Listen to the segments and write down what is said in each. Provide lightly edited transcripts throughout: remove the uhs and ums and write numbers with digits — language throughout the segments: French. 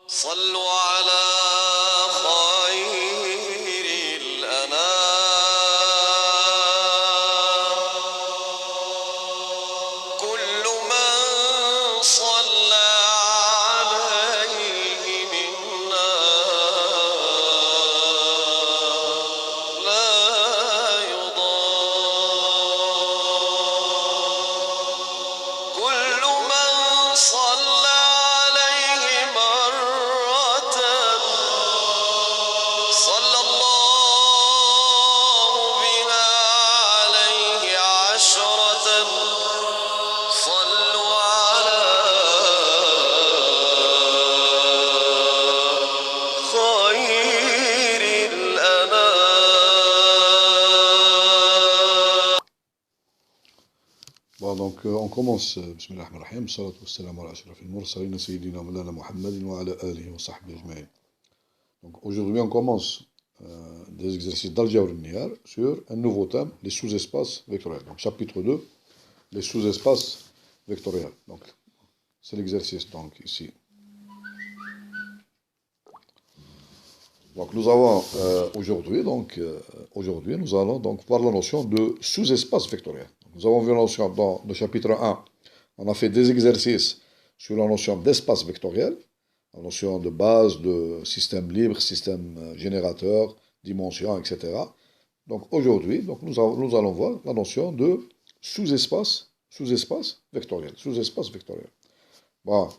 صلوا على خير الأنام كل من صلى عليه منا لا يضام كل من صلى عليه مرة صلى الله بها عليه عشرة صلوا على خير الأنام. Bon, donc on commence. Bismillah ar-Rahman ar-Rahim. Salatu wassalamu ala ashrafil mursalin sayyidina Mawlana Muhammadin wa ala alihi wa sahbihi ajma'in. Donc aujourd'hui on commence des exercices d'Al-Jawr al-Niyar sur un nouveau thème, les sous-espaces vectoriels. Donc chapitre 2, les sous-espaces vectoriels. Donc c'est l'exercice donc ici. Donc nous avons aujourd'hui nous allons donc voir la notion de sous-espace vectoriel. Nous avons vu la notion dans le chapitre 1, on a fait des exercices sur la notion d'espace vectoriel, la notion de base, de système libre, système générateur, dimension, etc. Donc aujourd'hui, donc nous allons voir la notion de sous-espace vectoriel. Sous-espace vectoriel. Bon,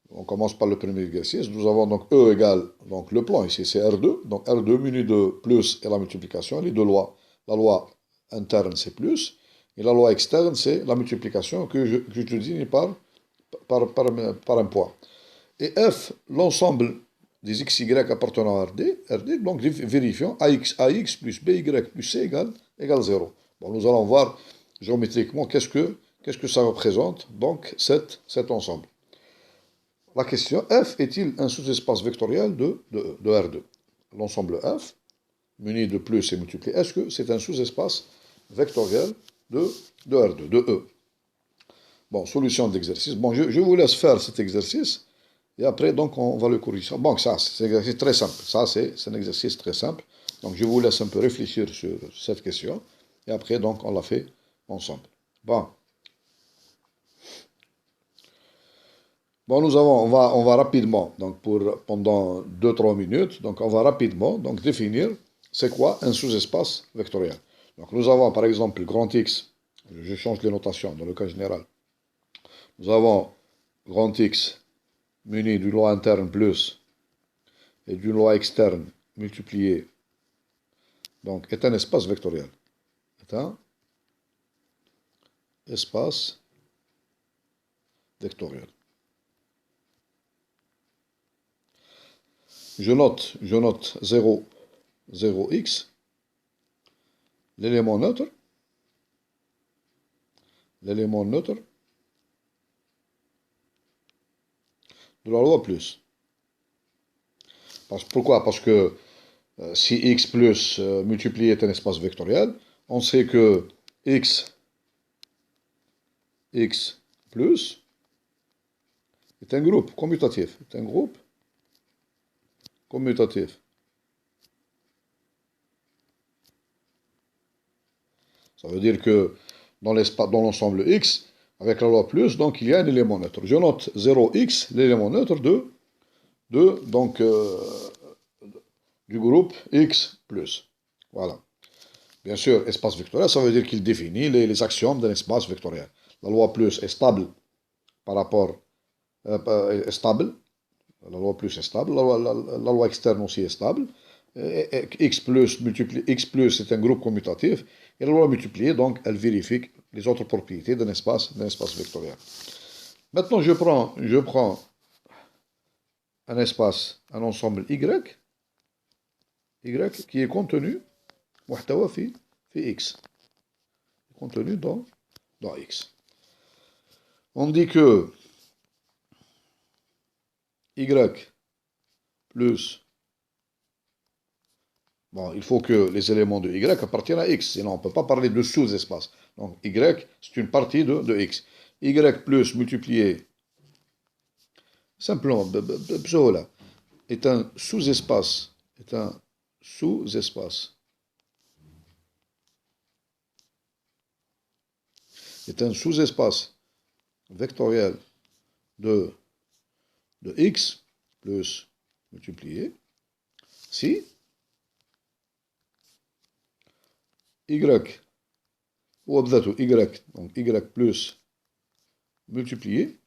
on commence par le premier exercice. Nous avons donc E égale, donc le plan ici c'est R2, donc R2 muni de plus et la multiplication, les deux lois. La loi interne c'est plus, et la loi externe c'est la multiplication que je désigne par un poids. Et F, l'ensemble des XY appartenant à RD, donc vérifions AX plus BY plus C égale 0. Bon, nous allons voir géométriquement qu'est-ce que ça représente, donc cet ensemble. La question, F est-il un sous-espace vectoriel de R2? L'ensemble F, muni de plus et multiplié, est-ce que c'est un sous-espace vectoriel de R2, de E? Bon, solution d'exercice. Bon, je vous laisse faire cet exercice, et après, donc, on va le corriger. Bon, ça, c'est un exercice très simple. Ça, c'est un exercice très simple. Donc, je vous laisse un peu réfléchir sur cette question, et après, donc, on la fait ensemble. Bon. Bon, on va rapidement, donc pendant 2-3 minutes, donc on va rapidement donc, définir c'est quoi un sous-espace vectoriel. Donc nous avons par exemple grand X, je change les notations dans le cas général. Nous avons grand X muni d'une loi interne plus et d'une loi externe multipliée, donc est un espace vectoriel. Est un espace vectoriel. Je note 0, 0x, l'élément neutre de la loi plus. Pourquoi? Parce que si x plus multiplié est un espace vectoriel, on sait que x plus est un groupe commutatif. Ça veut dire que dans l'ensemble X, avec la loi plus, donc il y a un élément neutre. Je note 0x, l'élément neutre du groupe X plus. Voilà. Bien sûr, espace vectoriel, ça veut dire qu'il définit les axiomes d'un espace vectoriel. La loi plus est stable par rapport... est stable. La loi plus est stable. La loi externe aussi est stable. X plus est un groupe commutatif. Et la loi multipliée, donc, elle vérifie les autres propriétés d'un espace vectoriel. Maintenant, je prends un ensemble Y qui est contenu X. Contenu dans X. On dit que Y plus... Bon, il faut que les éléments de Y appartiennent à X, sinon on ne peut pas parler de sous-espace. Donc Y, c'est une partie de X. Y plus multiplié, simplement, est un sous-espace, est un sous-espace, est un sous-espace vectoriel de, x plus multiplié si y, ou y, donc y plus multiplié,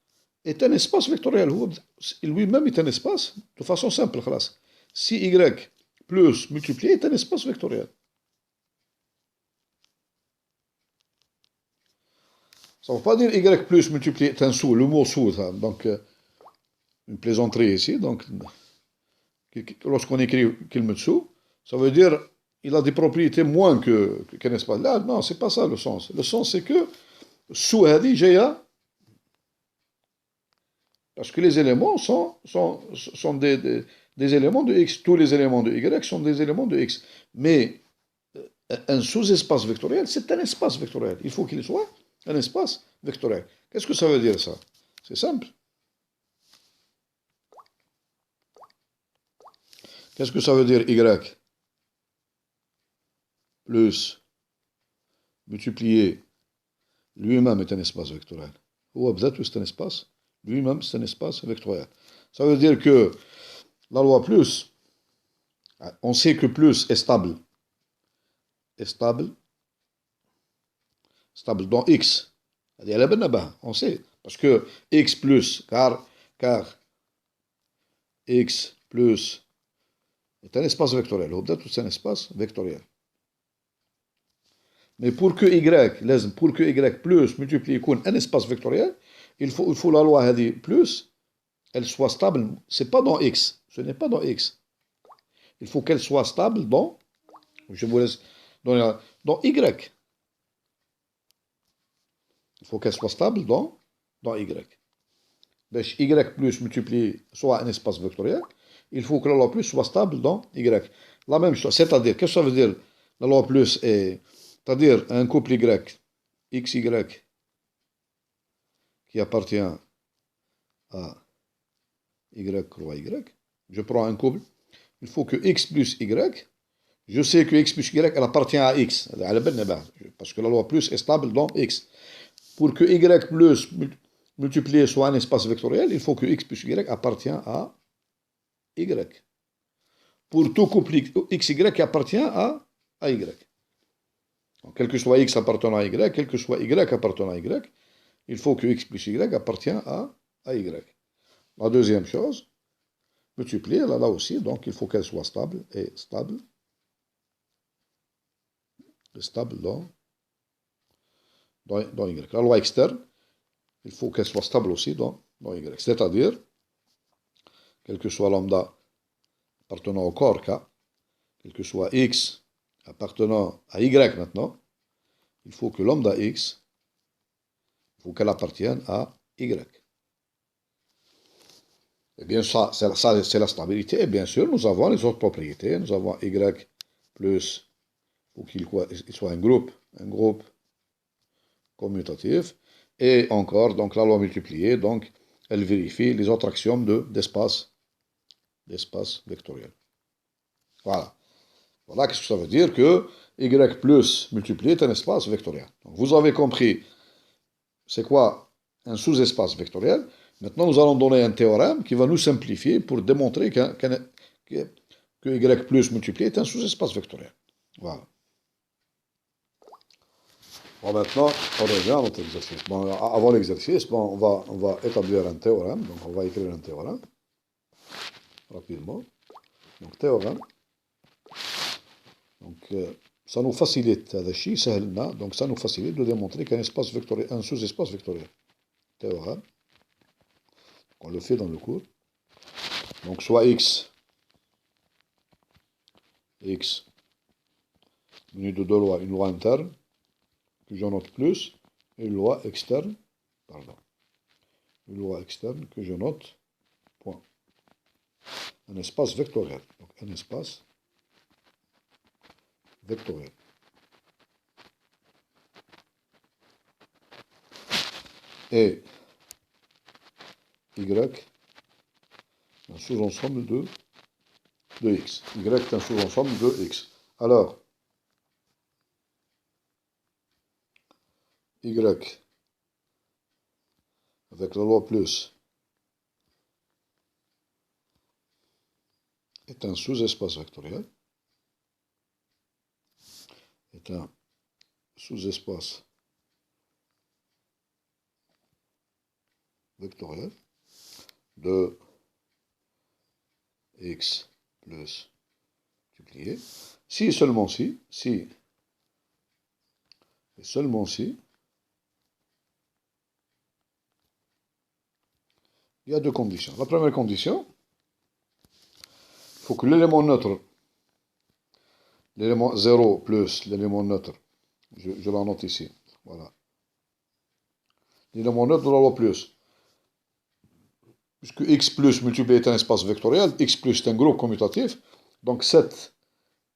est un espace vectoriel. Lui-même est un espace de façon simple. Si y plus multiplié est un espace vectoriel. Ça ne veut pas dire y plus multiplié est un sous, le mot sous, donc une plaisanterie ici, donc lorsqu'on écrit dessous, ça veut dire il a des propriétés moins qu'un espace. Là, non, c'est pas ça le sens. Le sens c'est que sous hadi jaya, parce que les éléments sont des éléments de x. Tous les éléments de y sont des éléments de x. Mais un sous-espace vectoriel, c'est un espace vectoriel. Il faut qu'il soit un espace vectoriel. Qu'est-ce que ça veut dire ça? C'est simple. Qu'est-ce que ça veut dire y plus multiplié lui-même est un espace vectoriel. Ou c'est un espace, lui-même c'est un espace vectoriel. Ça veut dire que la loi plus, on sait que plus est stable. Est stable dans x. On sait. Parce que x plus, car x plus est un espace vectoriel. C'est un espace vectoriel. Mais pour que y plus multiplié par un espace vectoriel, il faut la loi plus, elle soit stable. C'est pas dans x. Ce n'est pas dans x. Il faut qu'elle soit stable dans, je vous laisse dans y. Il faut qu'elle soit stable dans y. Donc, y plus multiplié soit un espace vectoriel, il faut que la loi plus soit stable dans y. La même chose, c'est-à-dire, qu'est-ce que ça veut dire? La loi plus est, c'est-à-dire un couple y, xy, qui appartient à y croix y. Je prends un couple, il faut que x plus y, je sais que x plus y, elle appartient à x, parce que la loi plus est stable dans x. Pour que y plus multiplié soit un espace vectoriel, il faut que x plus y appartient à y. Pour tout couple xy qui appartient à y. Donc, quel que soit x appartenant à y, quel que soit y appartenant à y, il faut que x plus y appartient à y. La deuxième chose, multiplier, là aussi, donc il faut qu'elle soit stable, et stable dans y. La loi externe, il faut qu'elle soit stable aussi dans y. C'est-à-dire, quel que soit lambda appartenant au corps K, quel que soit x appartenant à y maintenant, il faut que lambda x, il faut qu'elle appartienne à y. Eh bien, ça c'est la stabilité. Et bien sûr, nous avons les autres propriétés. Nous avons y plus, il faut qu'il soit un groupe commutatif. Et encore, donc la loi multipliée, donc elle vérifie les autres axiomes d'espace vectoriel. Voilà. Voilà ce que ça veut dire que y plus multiplié est un espace vectoriel. Donc, vous avez compris c'est quoi un sous-espace vectoriel. Maintenant, nous allons donner un théorème qui va nous simplifier pour démontrer que y plus multiplié est un sous-espace vectoriel. Voilà. Bon, maintenant, on revient à notre exercice. Bon, avant l'exercice, bon, on va établir un théorème. Donc, on va écrire un théorème rapidement. Donc, théorème. Donc, ça nous facilite, donc ça nous facilite de démontrer qu'un espace vectoriel, un sous-espace vectoriel. Théorème. On le fait dans le cours. Donc, soit x muni de deux lois, une loi interne, que je note plus, et une loi externe, une loi externe que je note point. Un espace vectoriel. Donc, un espace vectoriel. Et y, un sous-ensemble de de x. Y est un sous-ensemble de x. Alors, y avec la loi plus est un sous-espace vectoriel. Est un sous-espace vectoriel de x plus multiplié. Si et seulement si, si et seulement si, il y a deux conditions. La première condition, il faut que l'élément neutre, l'élément 0 plus l'élément neutre, je la note ici, voilà. L'élément neutre de la loi plus, puisque x plus multiplié est un espace vectoriel, x plus est un groupe commutatif, donc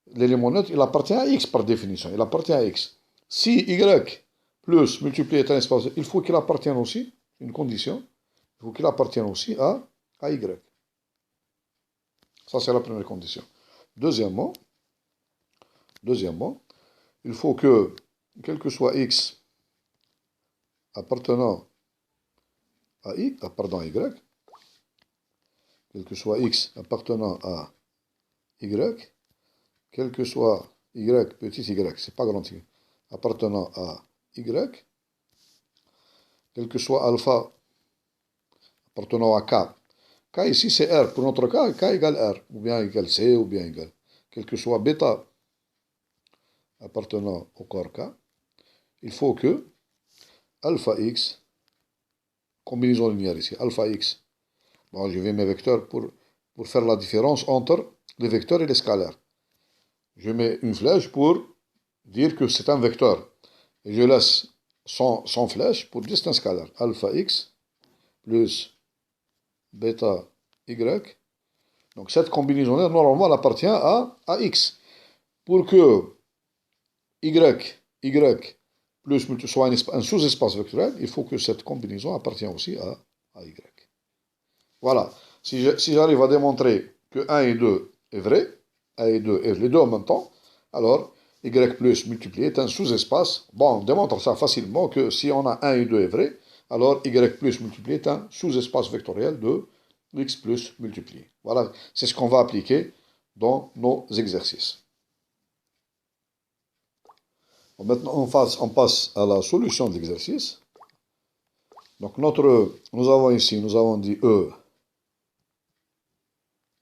l'élément neutre, il appartient à x par définition, il appartient à x. Si y plus multiplié est un espace, il faut qu'il appartienne aussi, une condition, il faut qu'il appartienne aussi à y. Ça, c'est la première condition. Deuxièmement, il faut que, quel que soit x appartenant à y, quel que soit x appartenant à y, quel que soit y, petit y, c'est pas grand y, appartenant à y, quel que soit alpha appartenant à k. K ici c'est R, pour notre cas, K égale R, ou bien égale C, ou bien égale. Quel que soit bêta appartenant au corps K, il faut que alpha x, combinaison linéaire ici, alpha x, bon, je vais mes vecteurs pour faire la différence entre les vecteurs et les scalaires. Je mets une flèche pour dire que c'est un vecteur, et je laisse sans flèche pour dire que c'est un scalaire. Alpha x plus bêta y. Donc cette combinaison-là, normalement, elle appartient à x. Pour que y plus soit un sous-espace vectoriel, il faut que cette combinaison appartienne aussi à y. Voilà. Si j'arrive à démontrer que 1 et 2 est vrai, 1 et 2 est les deux en même temps, alors y plus multiplié est un sous-espace. Bon, on démontre ça facilement que si on a 1 et 2 est vrai, alors y plus multiplié est un sous-espace vectoriel de x plus multiplié. Voilà, c'est ce qu'on va appliquer dans nos exercices. Bon, maintenant, on passe à la solution de l'exercice. Donc, nous avons ici, nous avons dit E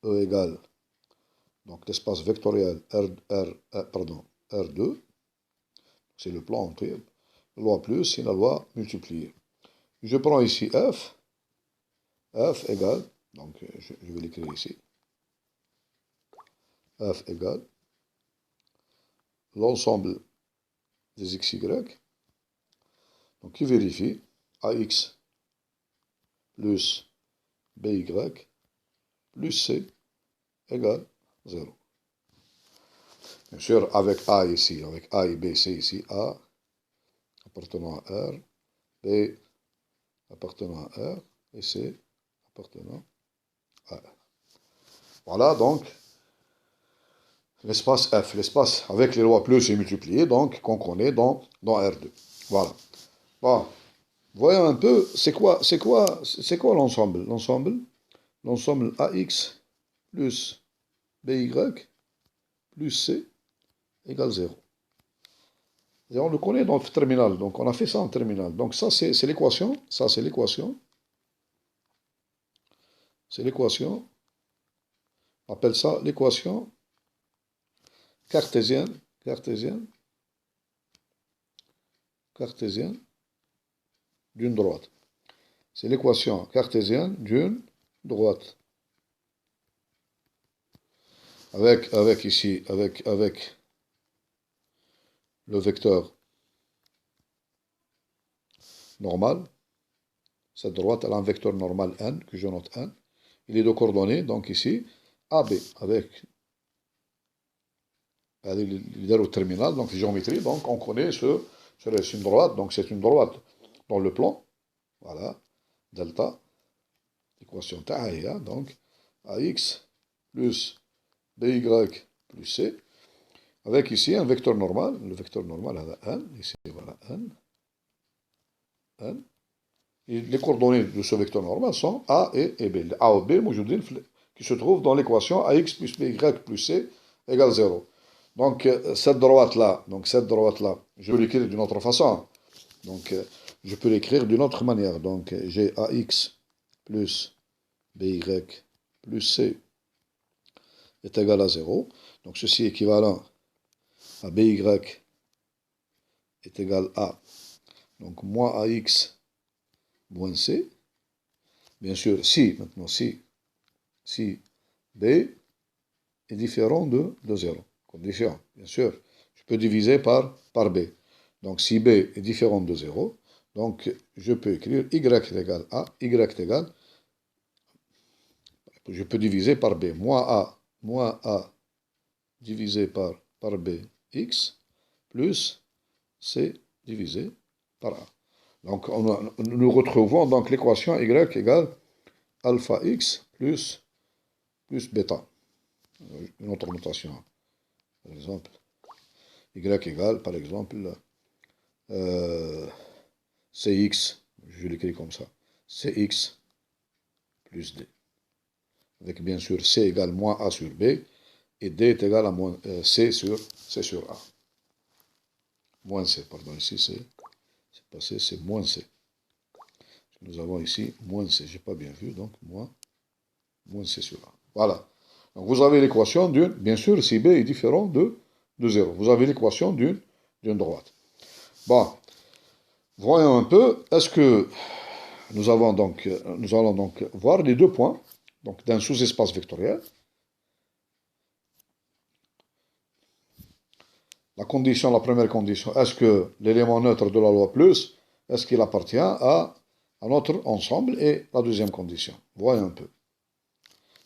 égale, donc l'espace vectoriel R2, c'est le plan entier, la loi plus, c'est la loi multipliée. Je prends ici F égale, donc je vais l'écrire ici, F égale l'ensemble des xy, donc qui vérifie AX plus BY plus C égale 0. Bien sûr, avec A ici, avec A et B, C ici, A appartenant à R, B appartenant à R, et C appartenant à R. Voilà donc l'espace F, l'espace avec les lois plus et multiplié, donc qu'on connaît dans R2. Voilà. Bon, voyons un peu, c'est quoi l'ensemble? L'ensemble AX plus BY plus C égale 0. Et on le connaît dans le terminal, donc on a fait ça en terminal. Donc ça c'est l'équation, c'est l'équation, on appelle ça l'équation cartésienne d'une droite. C'est l'équation cartésienne d'une droite. Avec le vecteur normal. Cette droite, elle a un vecteur normal n, que je note n. Il est de coordonnées, donc ici, AB, avec l'idée au terminal, donc géométrie, donc on connaît c'est une droite, donc c'est une droite dans le plan. Voilà, delta, l'équation taïa, donc AX plus BY plus C, avec ici un vecteur normal, le vecteur normal à N, ici voilà N, N, et les coordonnées de ce vecteur normal sont A et B. Les A ou B, qui se trouvent dans l'équation AX plus BY plus C égale 0. Donc cette droite-là, je peux l'écrire d'une autre façon. Donc je peux l'écrire d'une autre manière. Donc j'ai AX plus BY plus C est égal à 0. Donc ceci est équivalent à BY est égal à, donc moins AX moins C. Bien sûr, si B est différent de 0. Condition, bien sûr. Je peux diviser par B. Donc si B est différent de 0, donc je peux écrire Y égale A, Y égale, je peux diviser par B. Moins A divisé par B, X, plus C divisé par A. Donc nous retrouvons donc l'équation Y égale alpha X plus bêta. Une autre notation. Par exemple, Y égale, par exemple, Cx, je l'écris comme ça, Cx plus D. Avec bien sûr C égale moins A sur B, et D est égal à moins, C sur A. Moins C, pardon, ici c'est passé, c'est moins C. Nous avons ici moins C, j'ai pas bien vu, donc moins C sur A. Voilà. Donc vous avez l'équation d'une, bien sûr, si B est différent de 0. Vous avez l'équation d'une droite. Bon, voyons un peu, est-ce que nous allons donc voir les deux points donc d'un sous-espace vectoriel. La première condition, est-ce que l'élément neutre de la loi plus, est-ce qu'il appartient à notre ensemble? Et la deuxième condition, voyons un peu.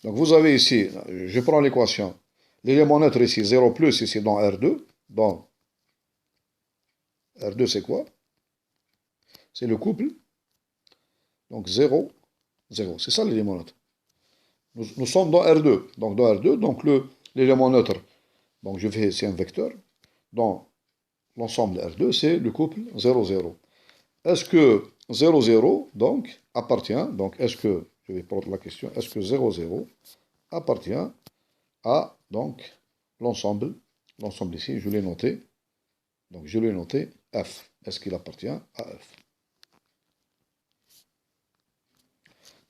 Donc vous avez ici, je prends l'équation, l'élément neutre ici, 0 plus, ici dans R2. Dans R2, c'est quoi? C'est le couple. Donc 0, 0. C'est ça l'élément neutre. Nous sommes dans R2. Donc dans R2, donc l'élément neutre, donc je fais, c'est un vecteur. Dans l'ensemble R2, c'est le couple 0, 0. Est-ce que 0, 0, donc, appartient, donc est-ce que, je vais prendre la question, est-ce que 0, 0 appartient à, donc, l'ensemble ici, je l'ai noté, donc je l'ai noté F. Est-ce qu'il appartient à F?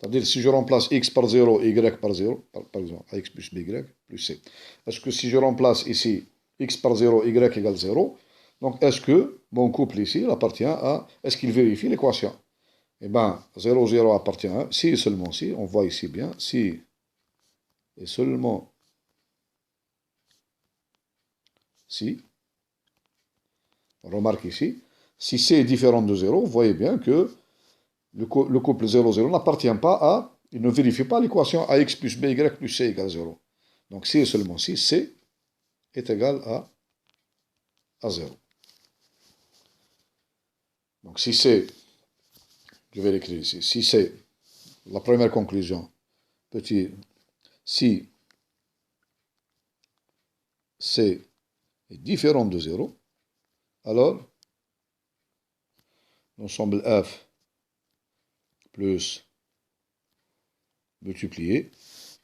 C'est-à-dire, si je remplace x par 0 et y par 0, par exemple, ax plus by plus c, est-ce que si je remplace ici x par 0, y égale 0, donc est-ce que mon couple ici appartient à, est-ce qu'il vérifie l'équation? Eh bien, 0, 0 appartient à, si et seulement si, on voit ici bien, si et seulement si, on remarque ici, si c est différent de 0, vous voyez bien que le couple 0,0 n'appartient pas à, il ne vérifie pas l'équation ax plus by plus c égale 0. Donc si et seulement si c est égal à 0. Donc si c, je vais l'écrire ici, si c'est la première conclusion, petit, si c est différent de 0, alors l'ensemble f plus multiplié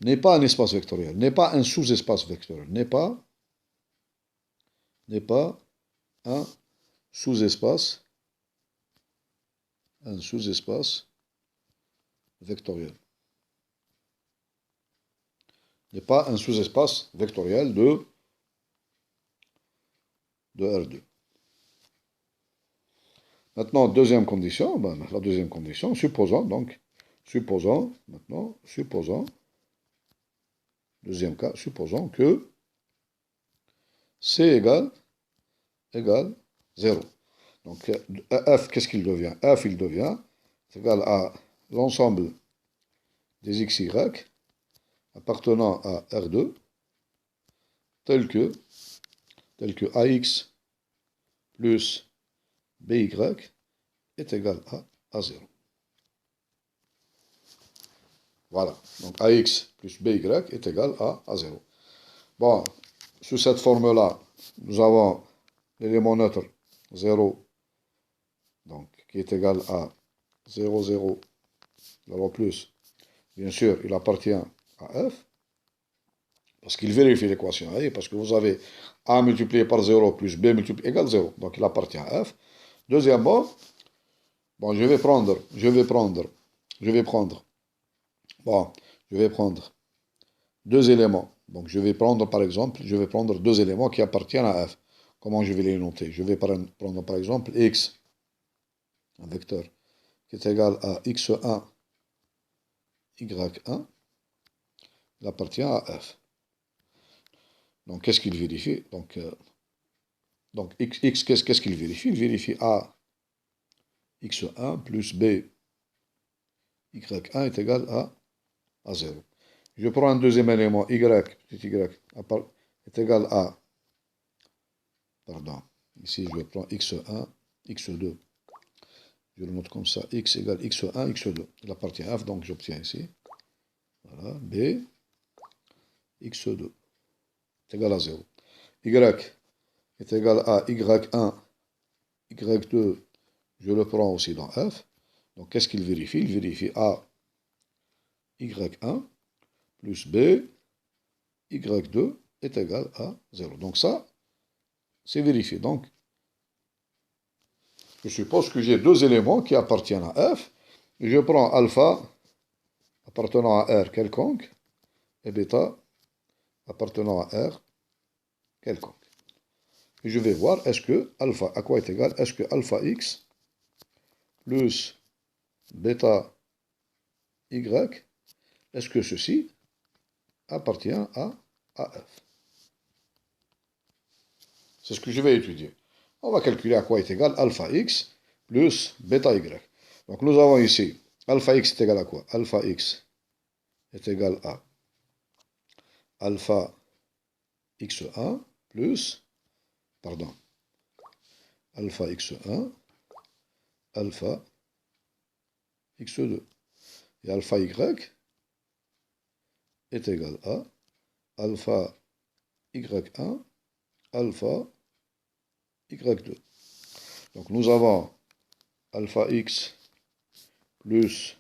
n'est pas un espace vectoriel, n'est pas un sous-espace vectoriel, n'est pas un sous-espace vectoriel. N'est pas un sous-espace vectoriel de R2. Maintenant, deuxième condition, la deuxième condition, supposons, deuxième cas, supposons que C égale 0. Donc, F, qu'est-ce qu'il devient? F, il devient égal à l'ensemble des XY appartenant à R2, tel que AX plus BY est égal à 0. Voilà. Donc AX plus BY est égal à 0. Bon, sous cette forme-là, nous avons l'élément neutre 0, donc qui est égal à 0, 0, 0 plus. Bien sûr, il appartient à f, parce qu'il vérifie l'équation, parce que vous avez a multiplié par 0 plus b multiplié égale 0, donc il appartient à f. Deuxièmement, bon, je vais prendre, bon, je vais prendre deux éléments. Donc je vais prendre par exemple, je vais prendre deux éléments qui appartiennent à f. Comment je vais les noter? Je vais prendre par exemple x, un vecteur, qui est égal à x1, y1, il appartient à f. Donc qu'est-ce qu'il vérifie? Donc x qu'est-ce qu'il vérifie? Il vérifie a x1 plus b y1 est égal à 0. Je prends un deuxième élément, petit y, est égal à, pardon, ici je prends x1, x2. Je le note comme ça, x égale x1, x2. Il appartient à f, donc j'obtiens ici, voilà, b, x2, est égal à 0. Y est égal à y1, y2, je le prends aussi dans f. Donc qu'est-ce qu'il vérifie? Il vérifie a, y1, plus b, y2 est égal à 0. Donc ça, c'est vérifié. Donc, je suppose que j'ai deux éléments qui appartiennent à f. Je prends alpha appartenant à R quelconque et bêta appartenant à R quelconque. Et je vais voir est-ce que alpha à quoi est égal? Est-ce que alpha x plus bêta y, est-ce que ceci appartient à f? C'est ce que je vais étudier. On va calculer à quoi est égal alpha x plus bêta y. Donc nous avons ici alpha x est égal à quoi? Alpha x est égal à alpha x1 plus, pardon, alpha x1, alpha x2. Et alpha y est égal à alpha y1, alpha y2. Donc nous avons alpha x plus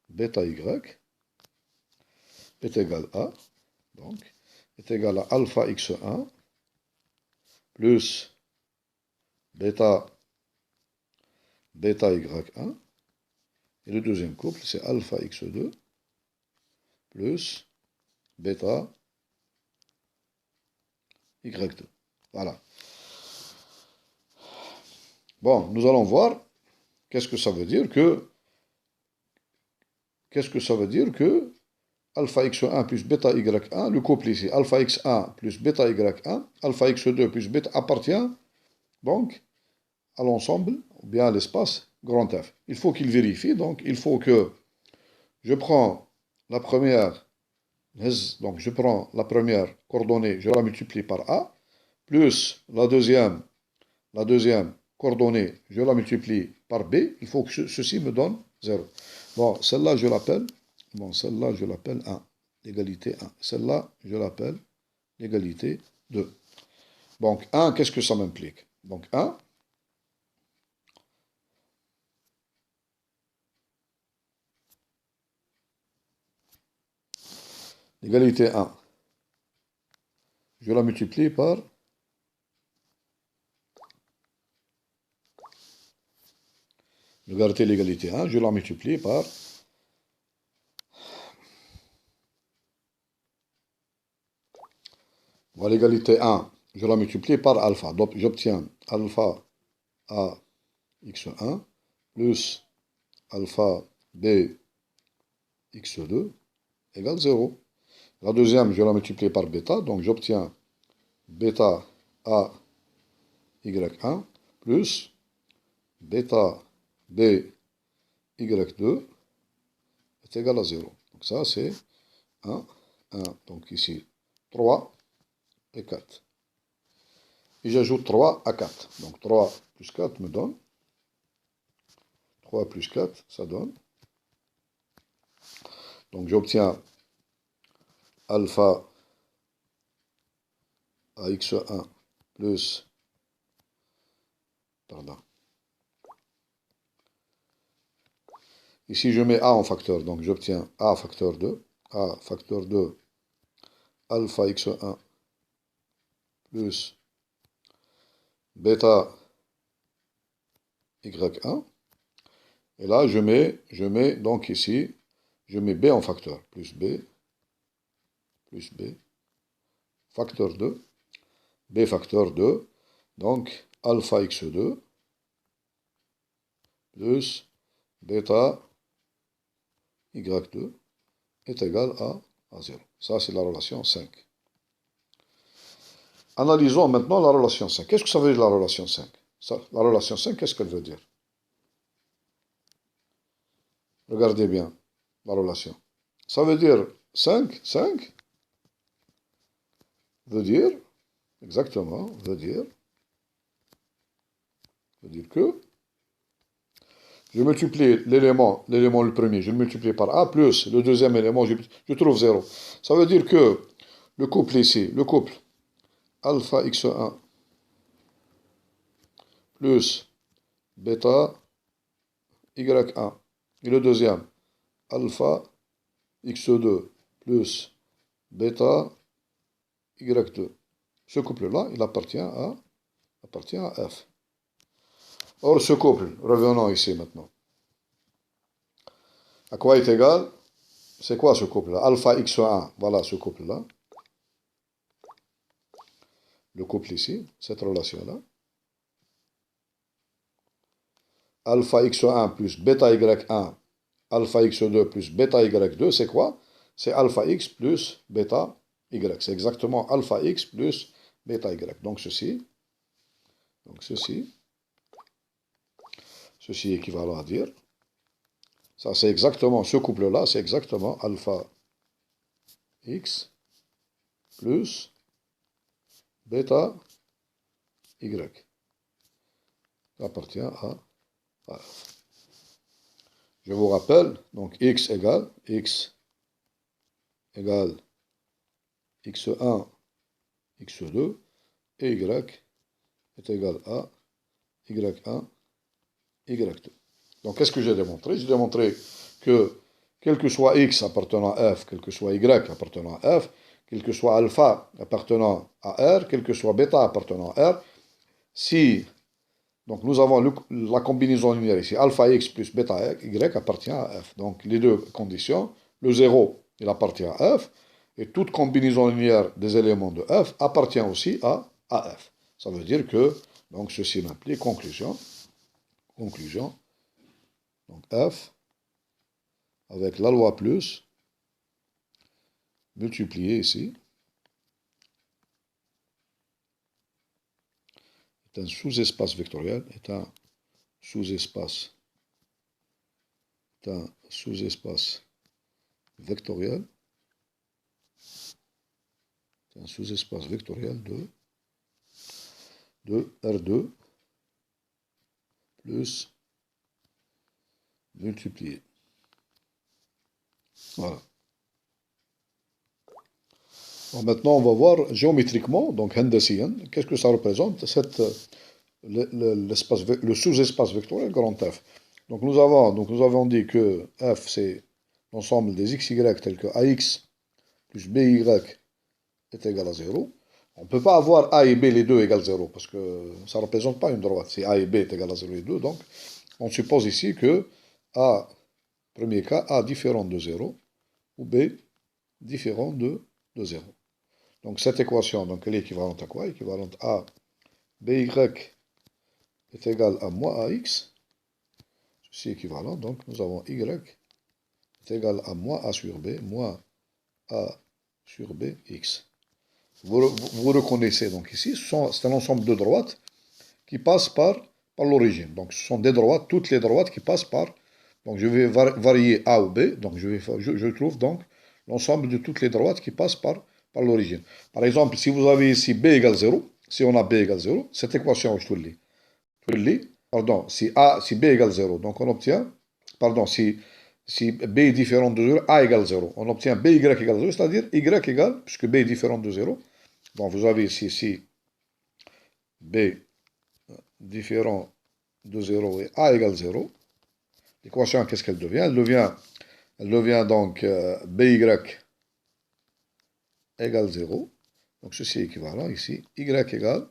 bêta y est égal à, donc, est égal à alpha x1 plus bêta y1. Et le deuxième couple, c'est alpha x2 plus bêta y2. Voilà. Bon, nous allons voir qu'est-ce que ça veut dire que alpha x1 plus bêta y1, le couple ici, alpha x1 plus bêta y1, alpha x2 plus bêta appartient donc à l'ensemble, ou bien à l'espace grand F. Il faut qu'il vérifie, donc il faut que je prends la première, donc je prends la première coordonnée, je la multiplie par A, plus la deuxième coordonnée, je la multiplie par B, il faut que ceci me donne 0. Bon, celle-là, je l'appelle 1, l'égalité 1. Celle-là, je l'appelle l'égalité 2. Donc, 1, qu'est-ce que ça m'implique? Donc, 1, l'égalité 1, je la multiplie par regardez l'égalité 1, je la multiplie par l'égalité 1, je la multiplie par alpha. Donc j'obtiens alpha a x1 plus alpha b x2 égale 0. La deuxième, je la multiplie par bêta, donc j'obtiens bêta a y1 plus bêta b y2 est égal à 0. Donc ça, c'est 1, 1. Donc ici, 3 et 4. Et j'ajoute 3 à 4. Donc 3 plus 4 me donne 3 plus 4, ça donne. Donc j'obtiens alpha AX1 plus, pardon, ici je mets A en facteur, donc j'obtiens A facteur 2, A facteur 2 alpha x1 plus bêta y1. Et là, je mets donc ici, je mets B en facteur, plus B, facteur 2, B facteur 2, donc alpha x2 plus bêta y2 est égal à 0. Ça, c'est la relation 5. Analysons maintenant la relation 5. Qu'est-ce que ça veut dire la relation 5? La relation 5, qu'est-ce qu'elle veut dire? Regardez bien la relation. Ça veut dire 5 veut dire, exactement, veut dire que je multiplie l'élément le premier, je le multiplie par A, plus le deuxième élément, je trouve 0. Ça veut dire que le couple ici, le couple alpha x1 plus bêta y1, et le deuxième, alpha x2 plus bêta y2. Ce couple-là, il appartient à f. Or, ce couple, revenons ici maintenant. À quoi est égal? C'est quoi ce couple-là? Alpha x1, voilà ce couple-là. Le couple ici, cette relation-là. Alpha x1 plus bêta y1, alpha x2 plus bêta y2, c'est quoi? C'est alpha x plus bêta y. C'est exactement alpha x plus bêta y. Donc ceci est équivalent à dire, ça c'est exactement, ce couple-là, c'est exactement alpha x plus bêta y. Ça appartient à f. Je vous rappelle, donc x égale x1, x2, et y est égal à y1, y2. Donc, qu'est-ce que j'ai démontré? J'ai démontré que, quel que soit x appartenant à f, quel que soit y appartenant à f, quel que soit alpha appartenant à r, quel que soit bêta appartenant à r, si, donc nous avons la combinaison linéaire ici, alpha x plus bêta y appartient à f. Donc, les deux conditions, le 0, il appartient à f, et toute combinaison linéaire des éléments de f appartient aussi à f. Ça veut dire que, donc ceci m'implique, conclusion, donc f avec la loi plus, multiplié ici, est un sous-espace vectoriel, est un sous-espace vectoriel, c'est un sous-espace vectoriel de R2 plus multiplié. Voilà. Alors maintenant, on va voir géométriquement, donc hendasiyan, qu'est-ce que ça représente, le sous-espace vectoriel grand F. Donc nous avons dit que F, c'est l'ensemble des xy tels que AX plus BY est égal à 0. On ne peut pas avoir A et B les deux égale 0, parce que ça ne représente pas une droite. Si A et B est égal à 0 et 2, donc on suppose ici que A, premier cas, A différent de 0, ou B différent de 0. Donc cette équation, donc, elle est équivalente à quoi? Équivalente à BY est égal à moins AX. Ceci est équivalent, donc nous avons Y est égal à moins A sur B, moins A sur B, X. Vous reconnaissez donc ici, c'est un ensemble de droites qui passent par l'origine. Donc ce sont des droites, toutes les droites qui passent par. Donc je vais varier A ou B, donc je trouve donc l'ensemble de toutes les droites qui passent par l'origine. Par exemple, si vous avez ici B égale 0, si on a B égale 0, cette équation, je te le lis. Pardon, si B égale 0, donc on obtient, pardon, si B est différent de 0, A égale 0, on obtient BY égale 0, c'est-à-dire Y égale, puisque B est différent de 0, Donc vous avez ici B différent de 0 et A égale 0. L'équation, qu'est-ce qu'elle devient? Elle devient donc BY égale 0. Donc ceci est équivalent ici. Y égale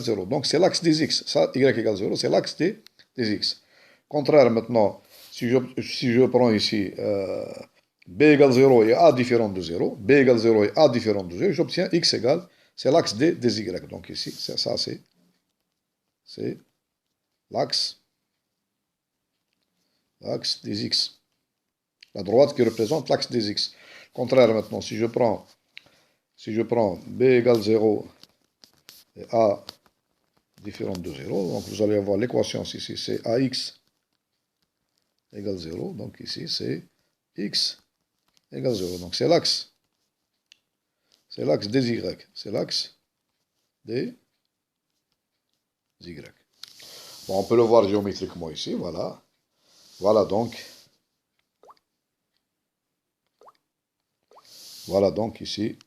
0. Donc c'est l'axe des X. Ça, Y égale 0, c'est l'axe des X. Contraire maintenant, si je prends ici B égale 0 et A différent de 0, B égale 0 et A différent de 0, j'obtiens X égale, c'est l'axe des Y. Donc ici, ça c'est l'axe des X. La droite qui représente l'axe des X. Contraire maintenant, si je prends B égale 0 et A différent de 0, donc vous allez avoir l'équation ici, c'est AX égale 0, donc ici c'est X égale 0. Donc c'est l'axe des Y, c'est l'axe des Y. Bon, on peut le voir géométriquement ici, voilà. Voilà donc ici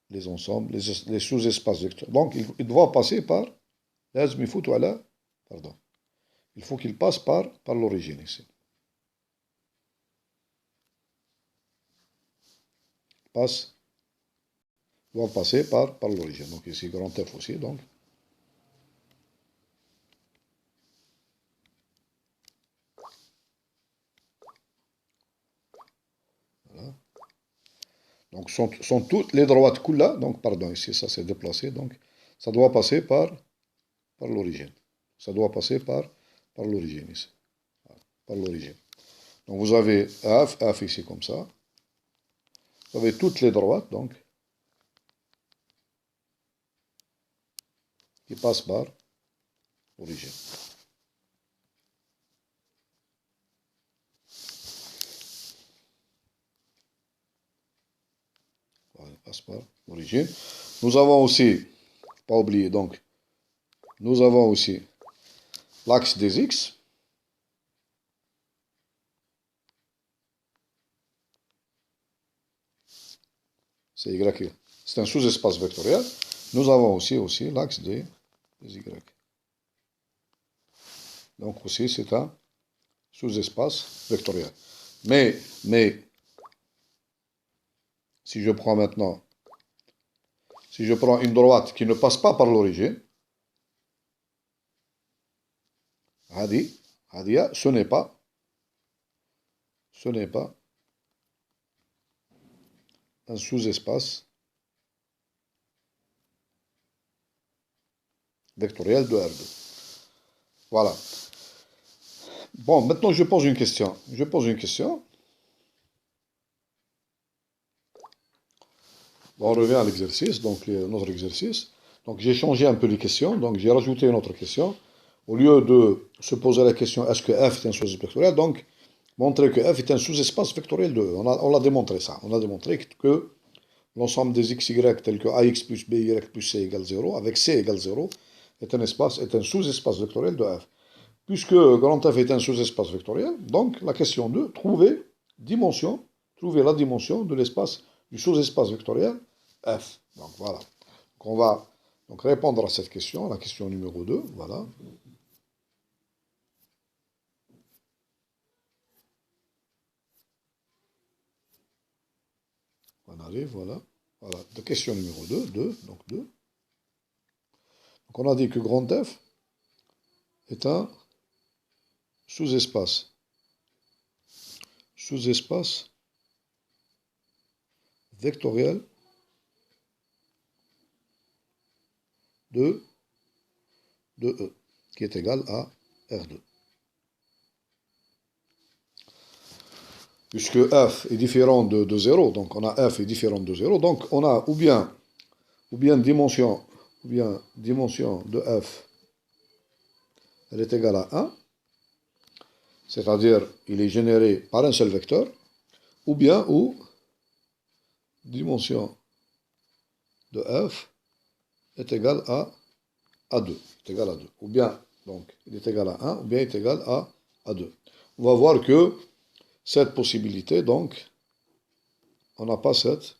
les ensembles, les sous-espaces vectoriels. Donc il doit passer par, pardon, il faut qu'il passe par l'origine ici. Doit passer par l'origine. Donc ici grand F aussi, donc. Voilà. Donc sont toutes les droites là, donc pardon, ici ça s'est déplacé, donc ça doit passer par l'origine. Ça doit passer par l'origine ici. Voilà, par l'origine. Donc vous avez F ici comme ça. Vous avez toutes les droites, donc, qui passent par l'origine. Voilà, passe par l'origine. Nous avons aussi, pas oublier, donc, nous avons aussi l'axe des X. C'est Y. C'est un sous-espace vectoriel. Nous avons aussi l'axe des Y. Donc aussi, c'est un sous-espace vectoriel. Mais, si je prends une droite qui ne passe pas par l'origine, ce n'est pas un sous-espace vectoriel de R2. Voilà. Bon, maintenant je pose une question. Bon, on revient à l'exercice, donc notre exercice. Donc j'ai changé un peu les questions, donc j'ai rajouté une autre question. Au lieu de se poser la question est-ce que F est un sous-espace vectoriel, donc montrer que F est un sous-espace vectoriel de E. On l'a démontré ça. On a démontré que l'ensemble des XY tel que AX plus BY plus C égale 0, avec C égale 0, est un sous-espace vectoriel de F. Puisque grand F est un sous-espace vectoriel, donc la question 2, trouver la dimension de l'espace du sous-espace vectoriel F. Donc voilà. Donc on va répondre à cette question, la question numéro 2, voilà. On arrive, voilà. Voilà, de question numéro 2, 2. Donc on a dit que grand F est un sous-espace vectoriel de E, qui est égal à R2. Puisque F est différent de 0, donc on a F est différent de 0, donc on a ou bien dimension de F, elle est égale à 1, c'est-à-dire il est généré par un seul vecteur, ou dimension de F est égale à 2, ou bien donc il est égal à 1, ou bien il est égal à 2. On va voir que cette possibilité, donc, on n'a pas cette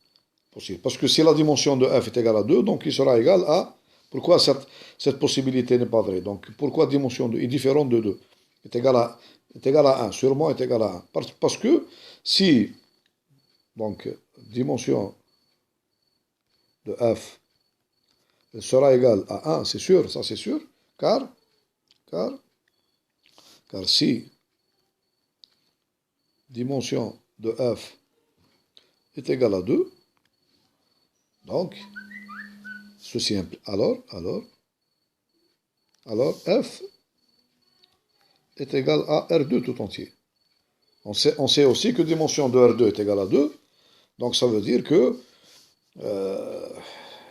possible. Parce que si la dimension de f est égale à 2, donc il sera égal à... Pourquoi cette possibilité n'est pas vraie? Donc pourquoi dimension de est différente de 2? Est égal à 1, sûrement est égal à 1. Parce que si, donc, dimension de f sera égale à 1, c'est sûr, ça c'est sûr, car si dimension de f est égale à 2, donc, ceci implique, alors, f est égal à R2 tout entier. On sait aussi que dimension de R2 est égale à 2, donc ça veut dire que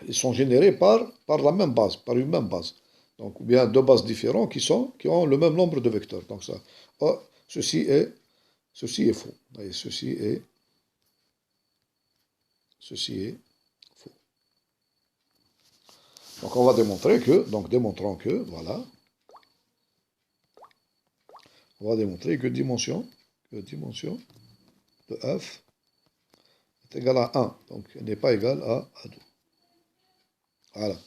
ils sont générés par la même base, par une même base. Donc, ou bien deux bases différentes qui ont le même nombre de vecteurs. Donc ça, oh, ceci est faux. Voyez, ceci est faux. Donc on va démontrer que, démontrons que, voilà, on va démontrer que dimension de f est égale à 1, donc elle n'est pas égale à 2. Voilà.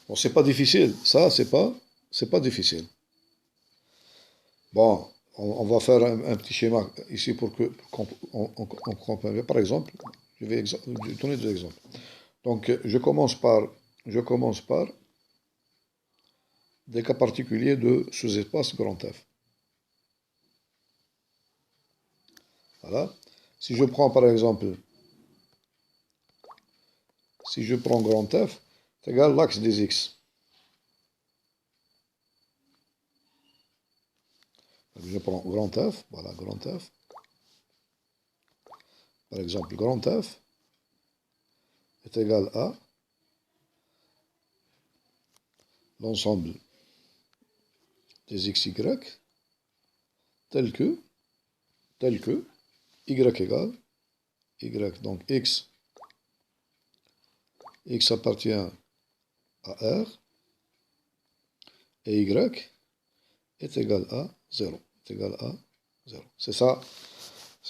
Bon, c'est pas difficile, ça, c'est pas difficile. Bon, on va faire un petit schéma ici pour qu'on comprenne. Par exemple, je vais donner des exemples. Donc, je commence par des cas particuliers de sous-espace grand F. Voilà. Si je prends par exemple, si je prends grand F, c'est égal l'axe des X. Donc, je prends grand F, voilà, grand F. Par exemple, grand F est égal à l'ensemble des xy tel que y égale y, donc x appartient à R et y est égal à 0. C'est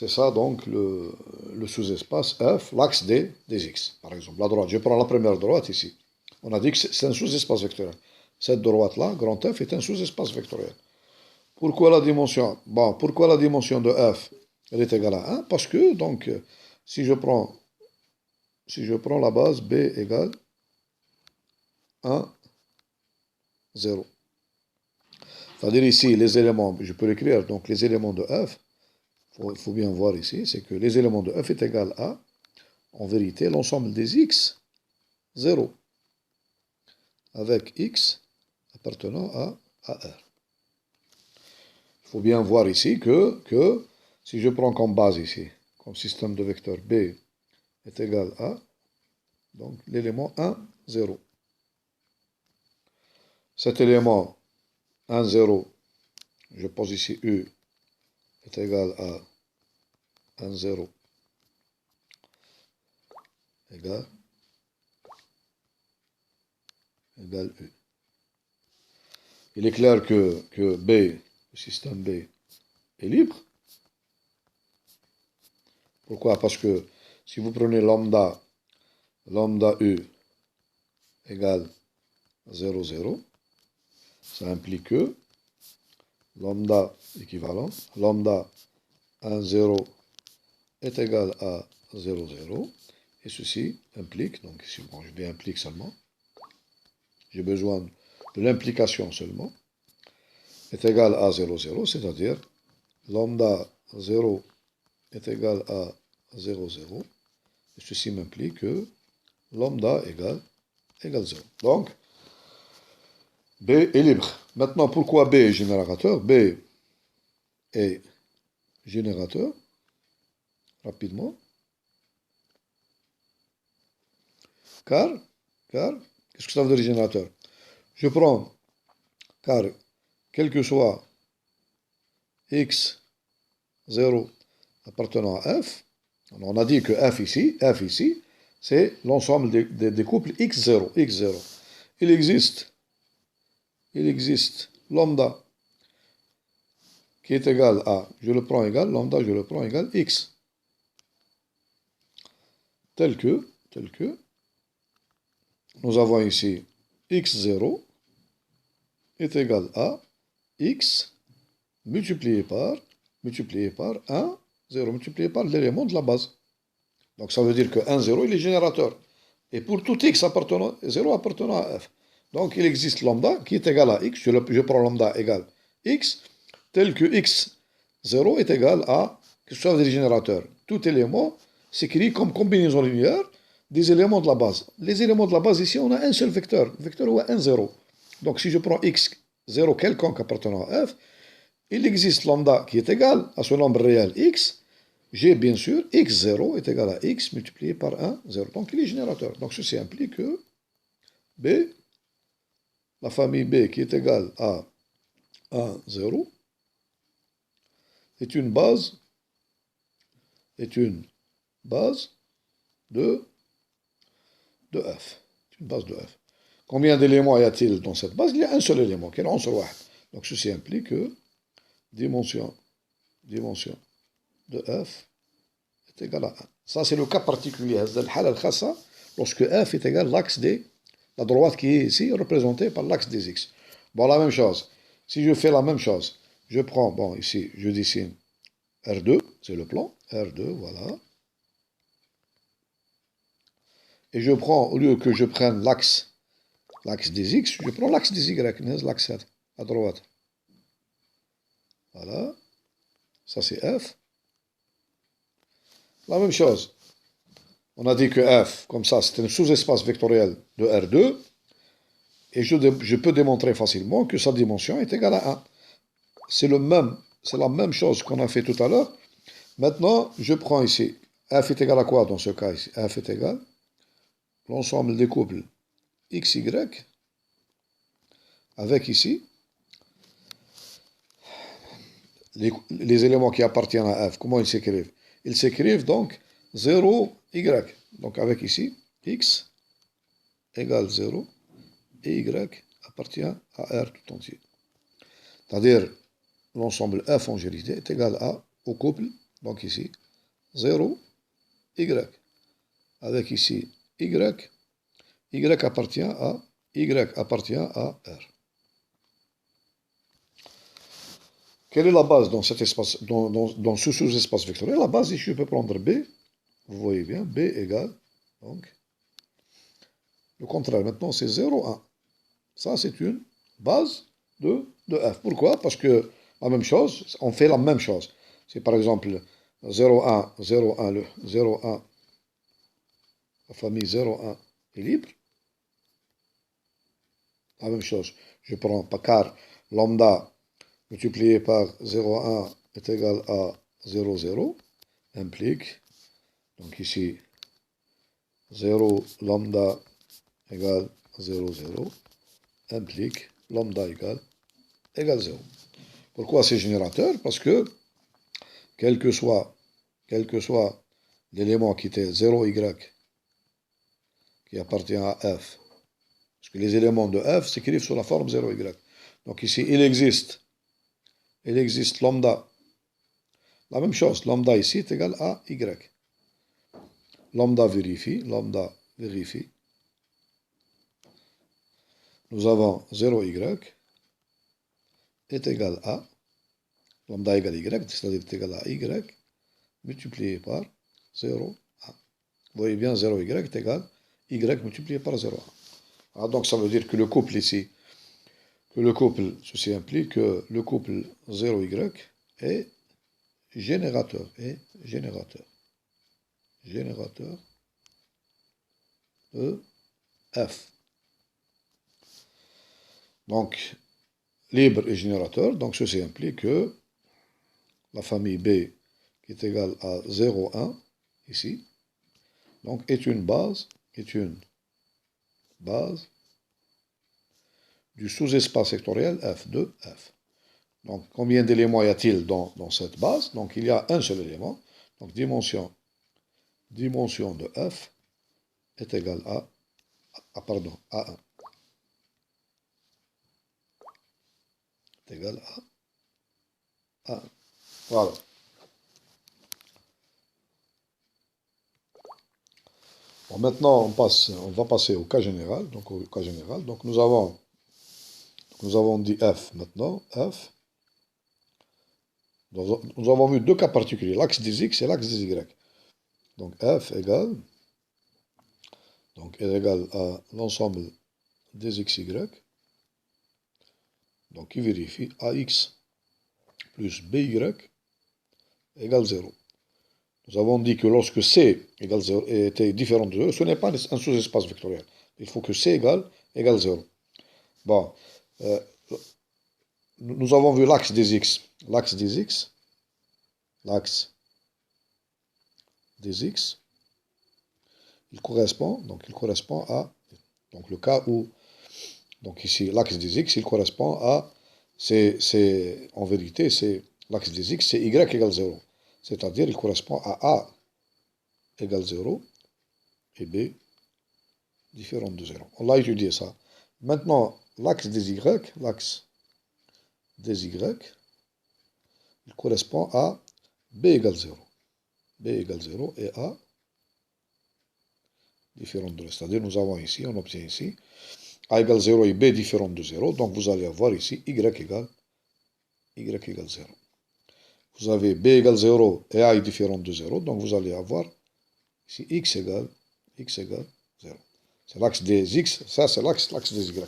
ça donc le sous-espace F, l'axe des X. Par exemple, la droite, je prends la première droite ici. On a dit que c'est un sous-espace vectoriel. Cette droite-là, grand F, est un sous-espace vectoriel. Pourquoi la dimension? Bon, pourquoi la dimension de F, elle est égale à 1? Parce que, donc, si je prends la base B égale 1, 0. C'est-à-dire ici, les éléments, je peux l'écrire, donc les éléments de F, il faut bien voir ici, c'est que les éléments de F est égal à, en vérité, l'ensemble des X, 0, avec X appartenant à R. Il faut bien voir ici que si je prends comme base ici, comme système de vecteurs B est égal à, donc l'élément 1, 0. Cet élément 1, 0, je pose ici U, est égal à 1, 0, égale U. Il est clair que B, le système B, est libre. Pourquoi? Parce que si vous prenez lambda U égale 0, 0, ça implique que lambda équivalent, lambda 1, 0 est égal à 0, 0, et ceci implique, donc ici, bon, je dis implique seulement, j'ai besoin de l'implication seulement, est égal à 0, 0, c'est-à-dire lambda 0 est égal à 0, 0, et ceci m'implique que lambda égale 0. Donc, B est libre. Maintenant, pourquoi B est générateur? B est générateur, rapidement, car, qu'est-ce que ça veut dire générateur? Je prends, car, quel que soit x 0 appartenant à f, on a dit que f ici, c'est l'ensemble des couples x0, x0. Il existe lambda qui est égal à, je le prends égal, lambda, je le prends égal x. tel que, nous avons ici x0 est égal à x multiplié par 1, 0 multiplié par l'élément de la base. Donc ça veut dire que 1, 0, il est générateur. Et pour tout x appartenant, 0 appartenant à f. Donc il existe lambda qui est égal à x, je prends lambda égale x, tel que x0 est égal à, que ce soit des générateurs. Tout élément s'écrit comme combinaison linéaire des éléments de la base. Les éléments de la base, ici, on a un seul vecteur. Le vecteur est 1, 0. Donc si je prends x0 quelconque appartenant à f, il existe lambda qui est égal à ce nombre réel x. J'ai bien sûr x0 est égal à x multiplié par 1, 0. Donc il est générateur. Donc ceci implique que B, la famille B qui est égale à 1, 0, est une base de f. Une base de f. Combien d'éléments y a-t-il dans cette base? Il y a un seul élément, qui est l'عنصر واحد. Donc ceci implique que dimension de f est égale à 1. Ça, c'est le cas particulier. Lorsque f est égal à l'axe D, la droite qui est ici représentée par l'axe des x. Bon, la même chose. Si je fais la même chose, je prends, bon, ici, je dessine R2, c'est le plan, R2, voilà. Et je prends, au lieu que je prenne l'axe des x, je prends l'axe des y, l'axe à droite. Voilà. Ça, c'est f. La même chose. On a dit que f, comme ça, c'est un sous-espace vectoriel de R2. Et je peux démontrer facilement que sa dimension est égale à 1. C'est la même chose qu'on a fait tout à l'heure. Maintenant, je prends ici, f est égal à quoi dans ce cas ici? F est égal à l'ensemble des couples xy avec ici les éléments qui appartiennent à f. Comment ils s'écrivent? Ils s'écrivent donc 0y. Donc avec ici, x égale 0 et y appartient à R tout entier. C'est-à-dire, l'ensemble f en généralité est égal au couple, donc ici, 0, y. Avec ici, y appartient à R. Quelle est la base dans cet espace, dans ce sous-espace vectoriel? La base, ici, je peux prendre B, vous voyez bien, B égale, donc, le contraire, maintenant, c'est 0, 1. Ça, c'est une base de f. Pourquoi? Parce que la même chose, on fait la même chose. C'est par exemple 0, 1, 0, 1, le 0, 1, la famille 0, 1 est libre. La même chose, je prends car lambda multiplié par 0, 1 est égal à 0, 0, implique, donc ici, 0 lambda égale 0, 0, implique lambda égale 0. Pourquoi c'est générateur? Parce que, quel que soit l'élément qui était 0y, qui appartient à f, parce que les éléments de f s'écrivent sous la forme 0y. Donc ici, il existe lambda. La même chose, lambda ici est égal à y. Lambda vérifie. Nous avons 0y est égal à, lambda égale y, c'est-à-dire est égal à y, multiplié par 0, 1. Vous voyez bien, 0y est égal à y multiplié par 0, 1. Ah, donc ça veut dire que le couple ici, ceci implique que le couple 0y est générateur de f. Donc, libre et générateur, donc ceci implique que la famille B qui est égale à 0, 1, ici, donc est une base du sous-espace sectoriel f de f. Donc, combien d'éléments y a-t-il dans cette base? Donc, il y a un seul élément. Donc, dimension de f est égale à 1. Est égal à 1. Voilà. Bon, maintenant, on va passer au cas général. Donc, au cas général. Donc, nous avons dit f maintenant. F. Nous avons vu deux cas particuliers, l'axe des x et l'axe des y. Donc, f égale, donc, est égal à l'ensemble des xy. Donc, qui vérifie ax plus by égale 0. Nous avons dit que lorsque C égale 0 était différent de 0, ce n'est pas un sous-espace vectoriel. Il faut que C égale 0. Bon, euh, nous avons vu l'axe des x. L'axe des x, il correspond à, donc le cas où, donc ici, l'axe des x, il correspond à, en vérité, c'est l'axe des x, c'est y égale 0. C'est-à-dire, il correspond à A égale 0 et B différent de 0. On l'a étudié ça. Maintenant, l'axe des y, il correspond à B égale 0. B égale 0 et A différent de 0. C'est-à-dire, nous avons ici, on obtient ici, A égale 0 et B différent de 0. Donc, vous allez avoir ici Y égale 0. Vous avez B égale 0 et A est différent de 0. Donc, vous allez avoir ici X égale 0. C'est l'axe des X, ça c'est l'axe des Y.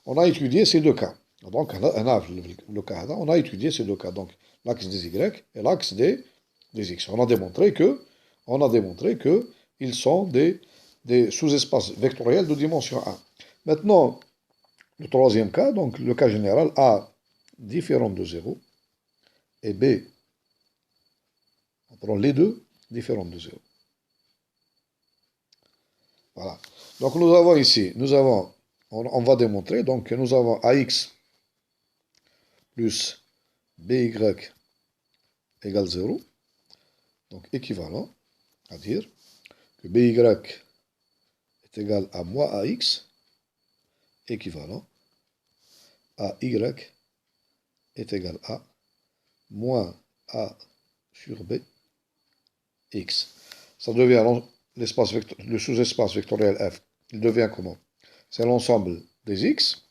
On a étudié ces deux cas. Donc, on a étudié ces deux cas. Donc, l'axe des Y et l'axe des X. On a démontré que ils sont des sous-espaces vectoriels de dimension 1. Maintenant, le troisième cas, donc le cas général, A différent de 0 et B, on prend les deux différents de 0. Voilà. Donc nous avons ici, on va démontrer, donc que nous avons AX plus BY égale 0, donc équivalent, à dire que BY est égal à moins AX, équivalent à Y est égal à moins A sur B, X. Ça devient le sous-espace vectoriel F. Il devient comment? C'est l'ensemble des X.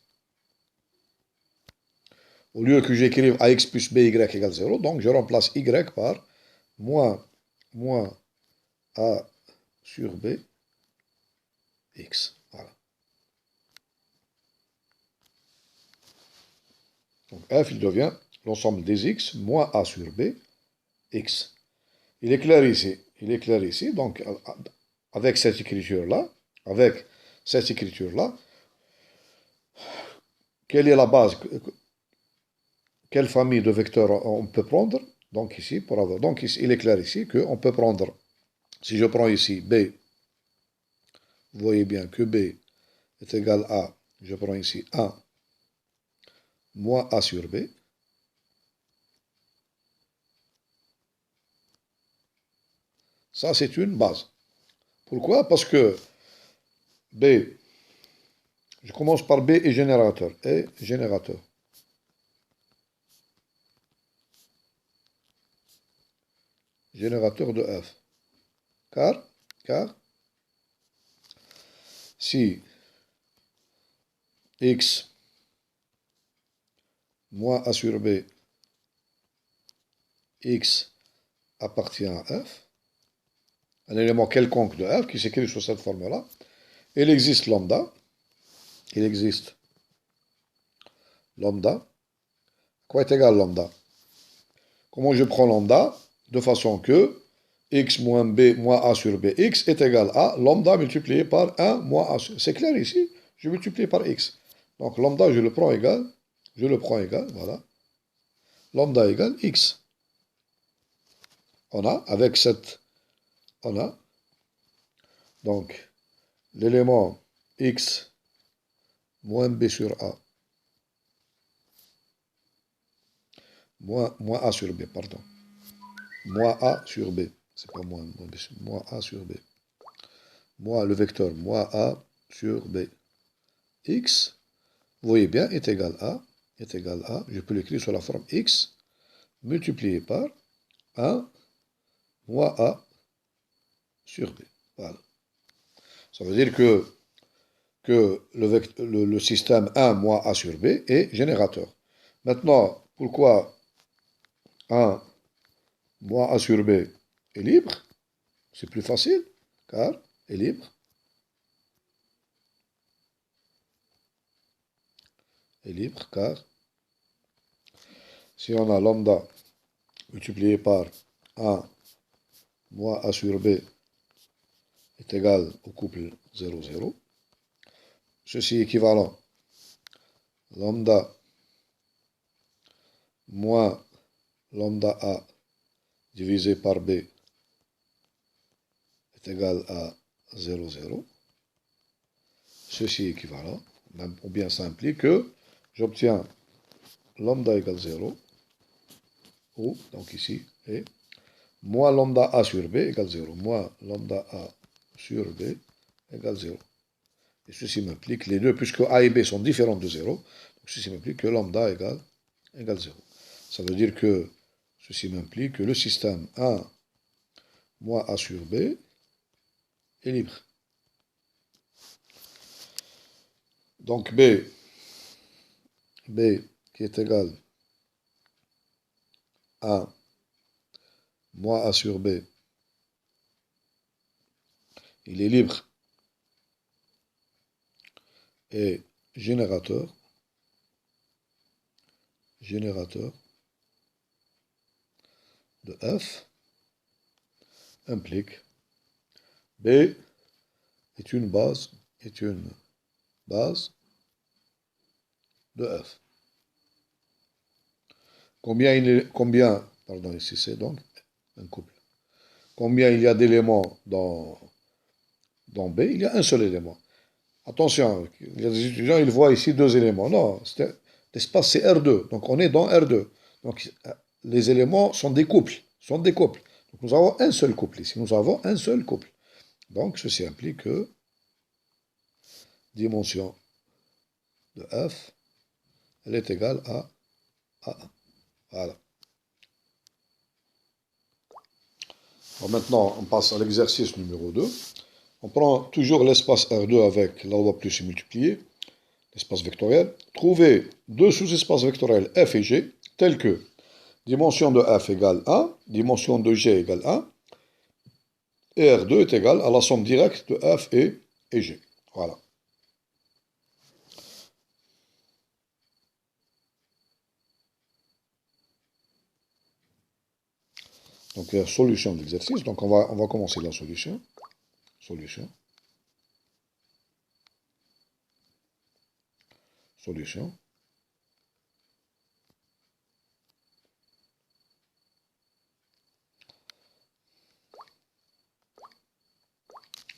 Au lieu que j'écrive AX plus BY égale 0, donc je remplace Y par moins A sur B, X. Voilà. Donc F, il devient l'ensemble des X moins A sur B, X. Il est clair ici, donc avec cette écriture-là, quelle est la base, quelle famille de vecteurs on peut prendre? Donc ici, il est clair ici qu'on peut prendre, si je prends ici B, vous voyez bien que B est égal à, je prends ici 1 moins A sur B. Ça, c'est une base. Pourquoi? Parce que B, je commence par B et générateur. Générateur de F. Car si X moins A sur B, X appartient à F, un élément quelconque de F qui s'écrit sous cette forme-là, il existe lambda. Quoi est égal lambda? Comment je prends lambda? De façon que x moins b moins a sur bx est égal à lambda multiplié par 1 moins a sur... C'est clair ici? Je multiplie par x. Donc lambda, je le prends égal, voilà. Lambda égale x. On a donc l'élément x moins b sur a moins a sur b, pardon. Moins a sur b. C'est pas moins b, moins a sur b. Moins le vecteur moins a sur b. X, vous voyez bien, est égal à, je peux l'écrire sur la forme x multiplié par 1 moins a sur b. Voilà. Ça veut dire que le système 1 moins A sur B est générateur. Maintenant, pourquoi 1 moins A sur B est libre? C'est plus facile, car est libre. Est libre, car si on a lambda multiplié par 1 moins A sur B est égal au couple 0, 0, ceci est équivalent lambda moins lambda A divisé par B est égal à 0, 0. Ceci est équivalent, ou bien ça implique que j'obtiens lambda égale 0, ou, donc ici, et moins lambda A sur B égale 0, moins lambda A sur B égale 0. Et ceci m'implique les deux, puisque A et B sont différents de 0, donc ceci m'implique que lambda égale 0. Ça veut dire que ceci m'implique que le système 1 moins A sur B est libre. Donc B qui est égal à moins A sur B, il est libre et générateur de F implique B est une base de F. Pardon, ici c'est donc un couple. Combien il y a d'éléments dans B? Il y a un seul élément. Attention, il y a des étudiants, ils voient ici deux éléments. Non, l'espace c'est R2, donc on est dans R2. Donc les éléments sont des couples. Donc nous avons un seul couple ici. Donc ceci implique que dimension de F, elle est égale à A1. Voilà. Bon, maintenant, on passe à l'exercice numéro 2. On prend toujours l'espace R2 avec la loi plus multiplié, l'espace vectoriel. Trouvez deux sous-espaces vectoriels F et G, tels que dimension de F égale 1, dimension de G égale 1, et R2 est égal à la somme directe de F et G. Voilà. Donc, solution de l'exercice. Donc, on va commencer la solution. Solution.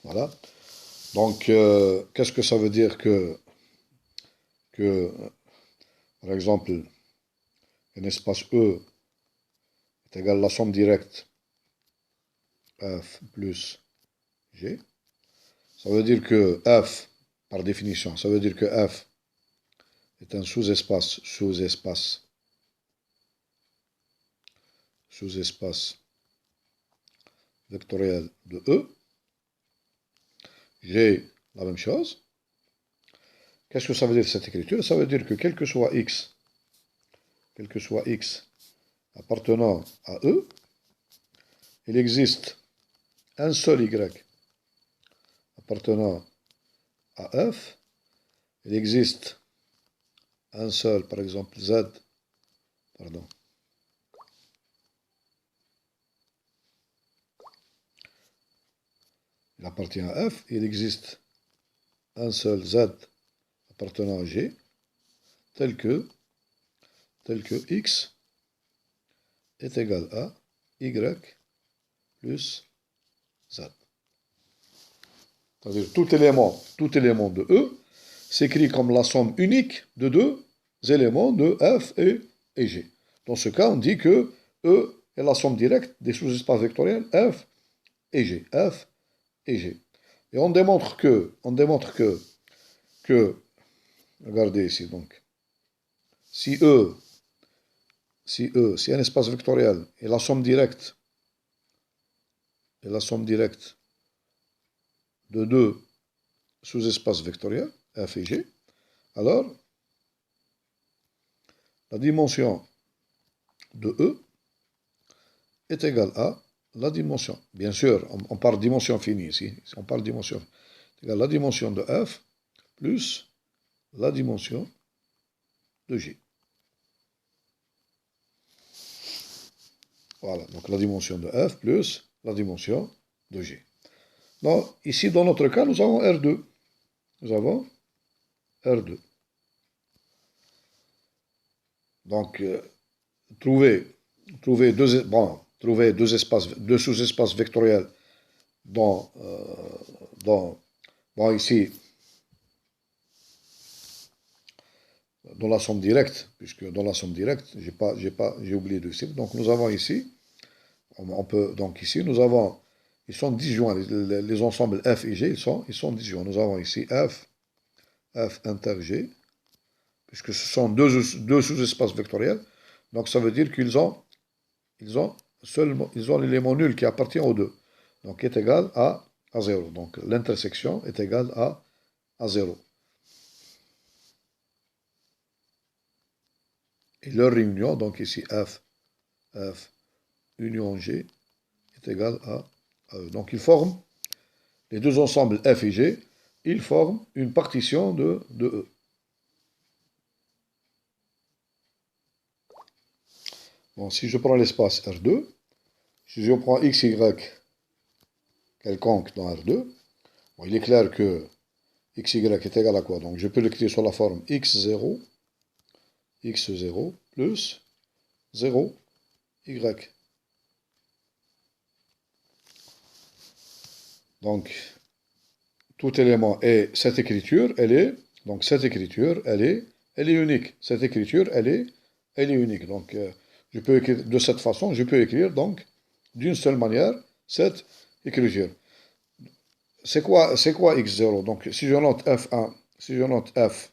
Voilà. Donc, qu'est-ce que ça veut dire que par exemple, un espace E est égal à la somme directe F plus G. Ça veut dire que F, par définition, ça veut dire que F est un sous-espace vectoriel de E. G, la même chose. Qu'est-ce que ça veut dire cette écriture? Ça veut dire que quel que soit x appartenant à E, il existe un seul y appartenant à F, il existe un seul, par exemple, Z, pardon, il appartient à F, il existe un seul Z appartenant à G, tel que X est égal à Y plus Z. C'est-à-dire tout élément de E s'écrit comme la somme unique de deux éléments de F et G. Dans ce cas, on dit que E est la somme directe des sous-espaces vectoriels F et G. Et on démontre que, regardez ici donc, si un espace vectoriel est la somme directe de deux sous-espace vectoriel, F et G, alors la dimension de E est égale à la dimension. Bien sûr, on parle de dimension finie ici. On parle de dimension. C'est égal à la dimension de F plus la dimension de G. Voilà, donc la dimension de F plus la dimension de G. Donc, ici, dans notre cas, nous avons R2. Nous avons R2. Donc, trouver deux sous-espaces vectoriels dans ici, dans la somme directe, puisque dans la somme directe, j'ai oublié de citer. Donc, nous avons ici, nous avons, ils sont disjoints, les ensembles F et G, ils sont disjoints. Nous avons ici F inter G, puisque ce sont deux sous-espaces vectoriels. Donc, ça veut dire qu'ils ont l'élément nul qui appartient aux deux. Donc, est égal à 0. Donc, l'intersection est égale à 0. Et leur réunion, donc ici F union G est égal à E. Donc, ils forment, les deux ensembles F et G, ils forment une partition de E. Bon, si je prends l'espace R2, si je prends XY quelconque dans R2, bon, il est clair que XY est égal à quoi? Donc je peux l'écrire sur la forme X0 plus 0, Y. Donc, tout élément est cette écriture, elle est unique. Cette écriture, elle est unique. Donc, je peux écrire de cette façon, je peux écrire donc d'une seule manière cette écriture. C'est quoi x0? Donc, si je note f1, si je note f,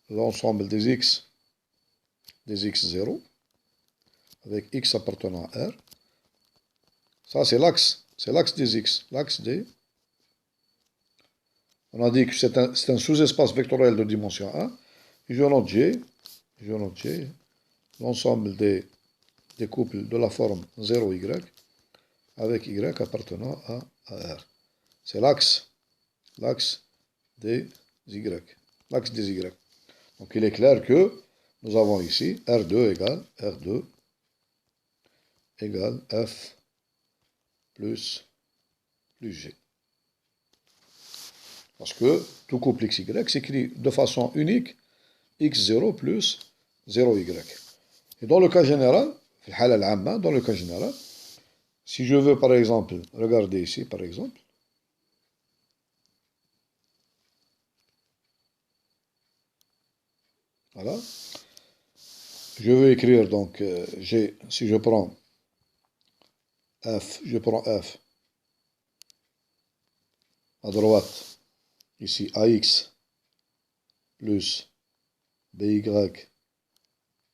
l'ensemble des x0, avec x appartenant à R, ça c'est l'axe des x, l'axe des... On a dit que c'est un sous-espace vectoriel de dimension 1, et je note G, l'ensemble des couples de la forme 0y, avec y appartenant à R. C'est l'axe des y. L'axe des y. Donc il est clair que nous avons ici R2 égale F plus G. Parce que tout couple XY s'écrit de façon unique X0 plus 0Y. Et dans le cas général, dans le cas général, si je veux par exemple, regardez ici par exemple, voilà, je veux écrire donc, si je prends F à droite, ici AX plus BY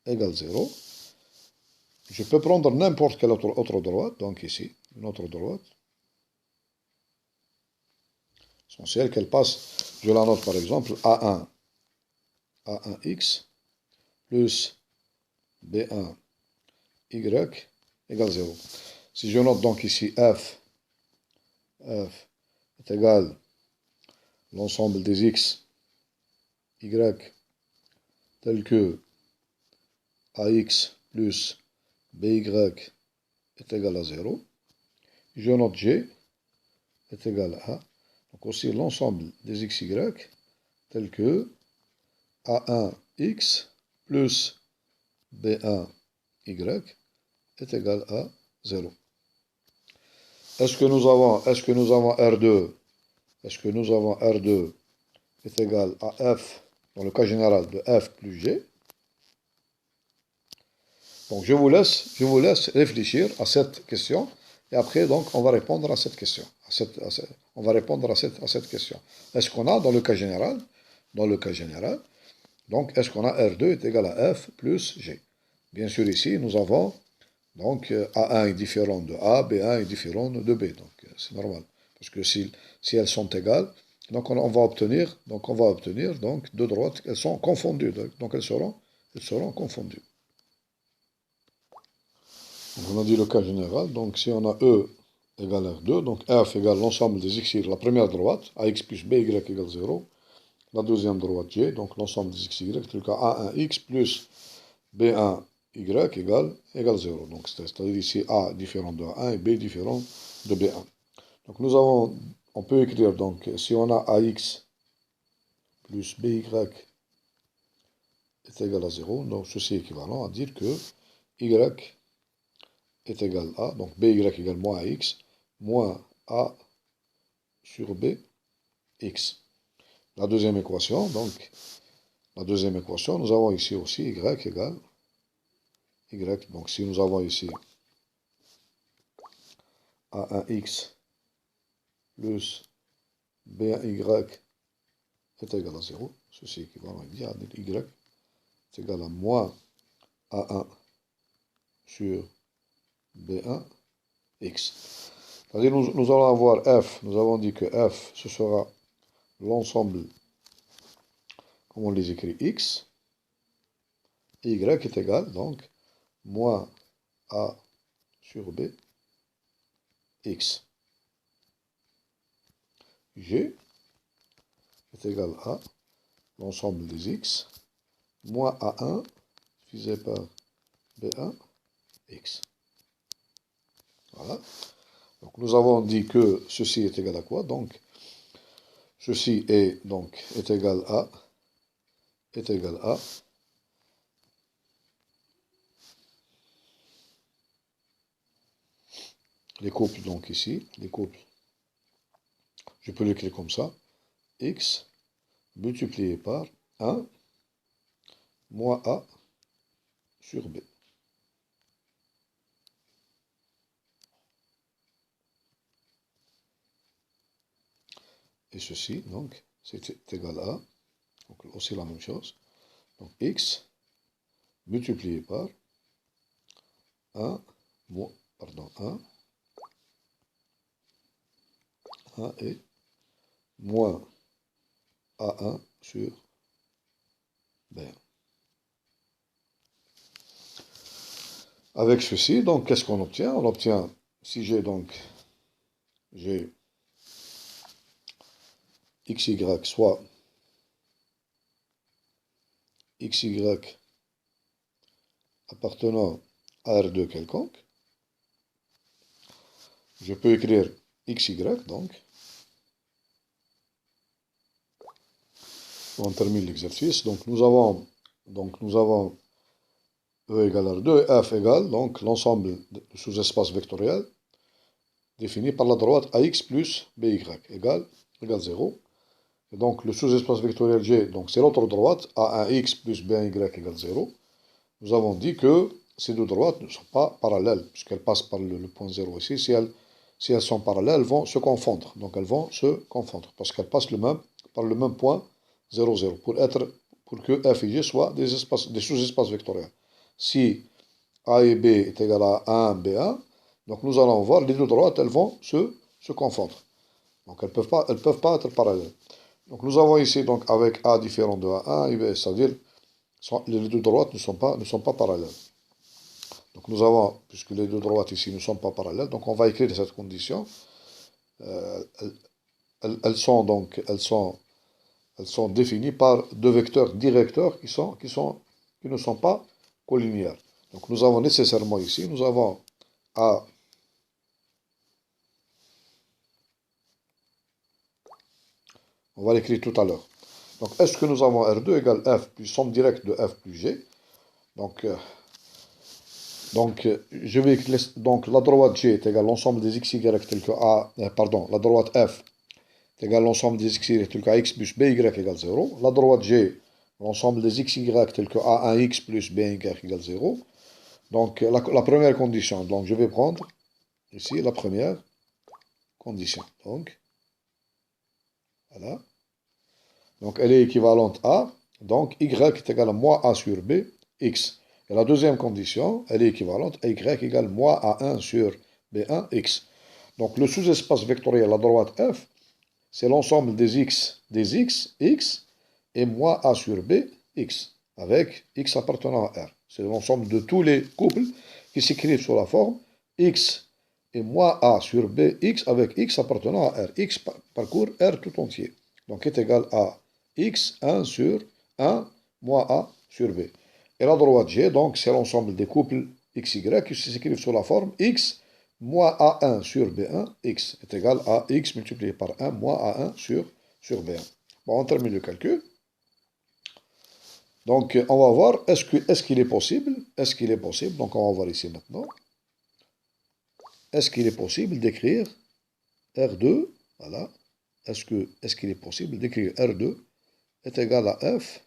égale 0, je peux prendre n'importe quelle autre droite, donc ici, une autre droite, essentiel qu'elle passe, je la note par exemple, A1X plus B1Y égale 0. Si je note donc ici F est égal l'ensemble des X, Y, tel que AX plus BY est égal à 0. Je note G est égal à, donc aussi l'ensemble des XY, tel que A1X plus B1Y est égal à 0. Est-ce que nous avons R2 est égal à F, dans le cas général de F plus G? Donc je vous laisse réfléchir à cette question, et après donc on va répondre à cette question. On va répondre à cette question. Est-ce qu'on a dans le cas général, donc est-ce qu'on a R2 est égal à F plus G? Bien sûr ici nous avons donc A1 est différent de A, B1 est différent de B, donc c'est normal. parce que si elles sont égales, donc on va obtenir, donc deux droites, elles sont confondues, donc elles seront confondues. Donc on a dit le cas général, donc si on a E égale R2, donc F égale l'ensemble des x, la première droite, AX plus BY égale 0, la deuxième droite G, donc l'ensemble des x, y, tel que A1x plus B1y égale 0. Donc c'est-à-dire ici A différent de A1 et B différent de B1. Donc on peut écrire, donc si on a AX plus BY est égal à 0, donc ceci est équivalent à dire que Y est égal à, donc BY égale moins AX, moins A sur B, X. La deuxième équation, nous avons ici aussi Y égale Y. Donc si nous avons ici A1X plus B1Y est égal à 0, ceci est équivalent à dire Y est égal à moins A1 sur B1 X. C'est-à-dire nous allons avoir F, nous avons dit que F, ce sera l'ensemble, comme on les écrit, X, et Y est égal, donc, moins A sur B, X. G est égal à l'ensemble des X, moins A1 divisé par B1, X. Voilà. Donc nous avons dit que ceci est égal à quoi? Donc ceci est égal à les couples, donc ici, les couples, je peux l'écrire comme ça, x multiplié par 1 moins a sur b. Et ceci, donc, c'est égal à, donc aussi la même chose, donc x multiplié par 1, pardon, 1 et moins A1 sur B1. Avec ceci, donc, qu'est-ce qu'on obtient? On obtient, si j'ai xy, soit xy appartenant à R2 quelconque, je peux écrire xy, donc, on termine l'exercice. Donc nous avons E égale R2 et F égale donc l'ensemble du sous-espace vectoriel défini par la droite AX plus BY égale 0. Et donc le sous-espace vectoriel G, donc c'est l'autre droite, A1X plus B1Y égale 0. Nous avons dit que ces deux droites ne sont pas parallèles, puisqu'elles passent par le point 0 ici. Si elles sont parallèles, elles vont se confondre. Donc elles vont se confondre, parce qu'elles passent par le même point 0, 0, pour que F et G soient des sous-espaces vectoriels. Si A et B est égal à 1, B1, donc nous allons voir les deux droites, elles vont se confondre. Donc elles ne peuvent pas être parallèles. Donc nous avons ici, donc, avec A différent de A1 et B, c'est-à-dire les deux droites ne sont pas parallèles. Donc nous avons, puisque les deux droites ici ne sont pas parallèles, donc on va écrire cette condition. Elles sont définies par deux vecteurs directeurs qui ne sont pas collinéaires. Donc nous avons nécessairement ici, nous avons A on va l'écrire tout à l'heure. Donc est-ce que nous avons R2 égale F plus somme directe de F plus G? Donc je vais écrire, donc la droite G est égale l'ensemble des xy tel que A, la droite F est égale l'ensemble des xy tel que AX plus BY égale 0. La droite G, l'ensemble des xy tel que A1X plus BY égale 0. Donc la première condition, donc je vais prendre ici la première condition. Donc voilà. Donc elle est équivalente à, donc y est égal à moins a sur b, x. Et la deuxième condition, elle est équivalente à y égale moins a1 sur b1, x. Donc le sous-espace vectoriel à droite F, c'est l'ensemble des x, x, et moins A sur B, x, avec x appartenant à R. C'est l'ensemble de tous les couples qui s'écrivent sous la forme x et moins A sur B, x, avec x appartenant à R. X parcourt R tout entier. Donc est égal à x, 1 sur 1, moins A sur B. Et la droite G, donc c'est l'ensemble des couples xy qui s'écrivent sous la forme x moins A1 sur B1, x est égal à x multiplié par 1 moins A1 sur B1. Bon, on termine le calcul. Donc, on va voir, est-ce qu'il est possible, donc on va voir ici maintenant, est-ce qu'il est possible d'écrire R2, voilà, est-ce qu'il est possible d'écrire R2 est égal à F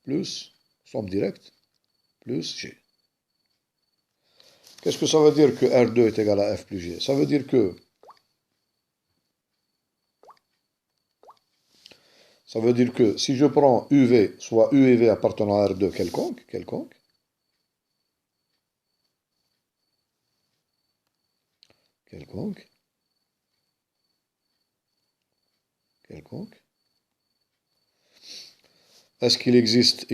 plus somme directe plus G. Qu'est-ce que ça veut dire que R2 est égal à F plus G? Ça veut dire que si je prends UV, soit U et V appartenant à R2 quelconque, est-ce qu'il existe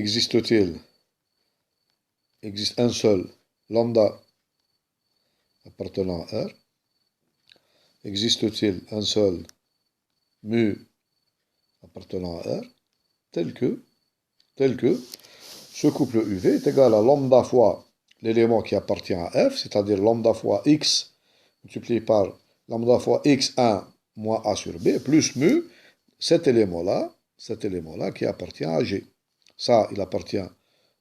un seul lambda appartenant à R? Existe-t-il un seul mu appartenant à R, tel que ce couple UV est égal à lambda fois l'élément qui appartient à F, c'est-à-dire lambda fois x multiplié par lambda fois x1 moins A sur B, plus mu, cet élément-là qui appartient à G. Ça, il appartient,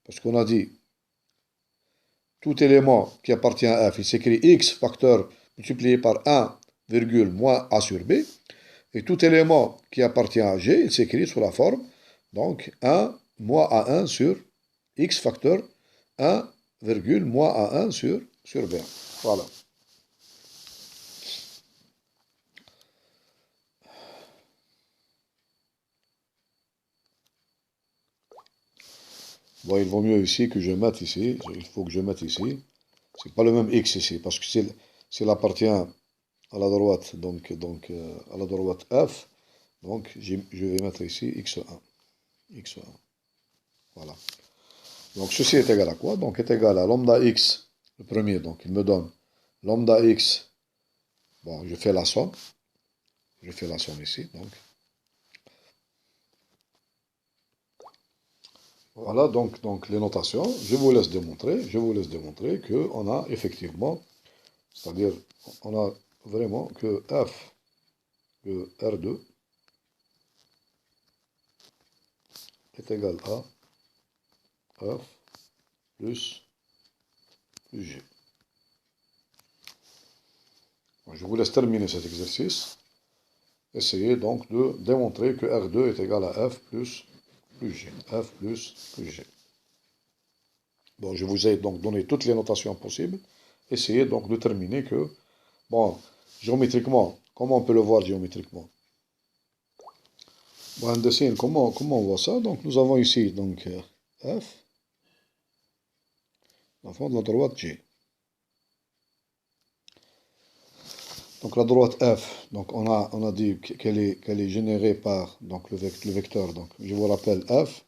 parce qu'on a dit, tout élément qui appartient à F, il s'écrit x facteur multiplié par 1, virgule, moins A sur B. Et tout élément qui appartient à G, il s'écrit sous la forme, donc 1 moins A1 sur x facteur 1, virgule, moins A1 sur B1. Voilà. Bon, il vaut mieux ici que je mette ici, il faut que je mette ici. C'est pas le même x ici, parce que s'il appartient à la droite, donc à la droite F, donc je vais mettre ici x1. Voilà. Donc ceci est égal à quoi? Donc est égal à lambda x, le premier, donc il me donne lambda x, bon, je fais la somme ici, donc. Voilà, donc les notations, je vous laisse démontrer qu'on a effectivement, c'est-à-dire, on a vraiment que f de R2 est égal à f plus G. Je vous laisse terminer cet exercice. Essayez donc de démontrer que R2 est égal à F plus G. F plus G. Bon, je vous ai donc donné toutes les notations possibles. Essayez donc de terminer que, bon, géométriquement, comment on peut le voir géométriquement? Bon, un dessin, comment on voit ça? Donc, nous avons ici, donc, F, la fond de la droite G. Donc la droite F, donc on a dit qu'elle est générée par donc, le vecteur. Donc je vous rappelle F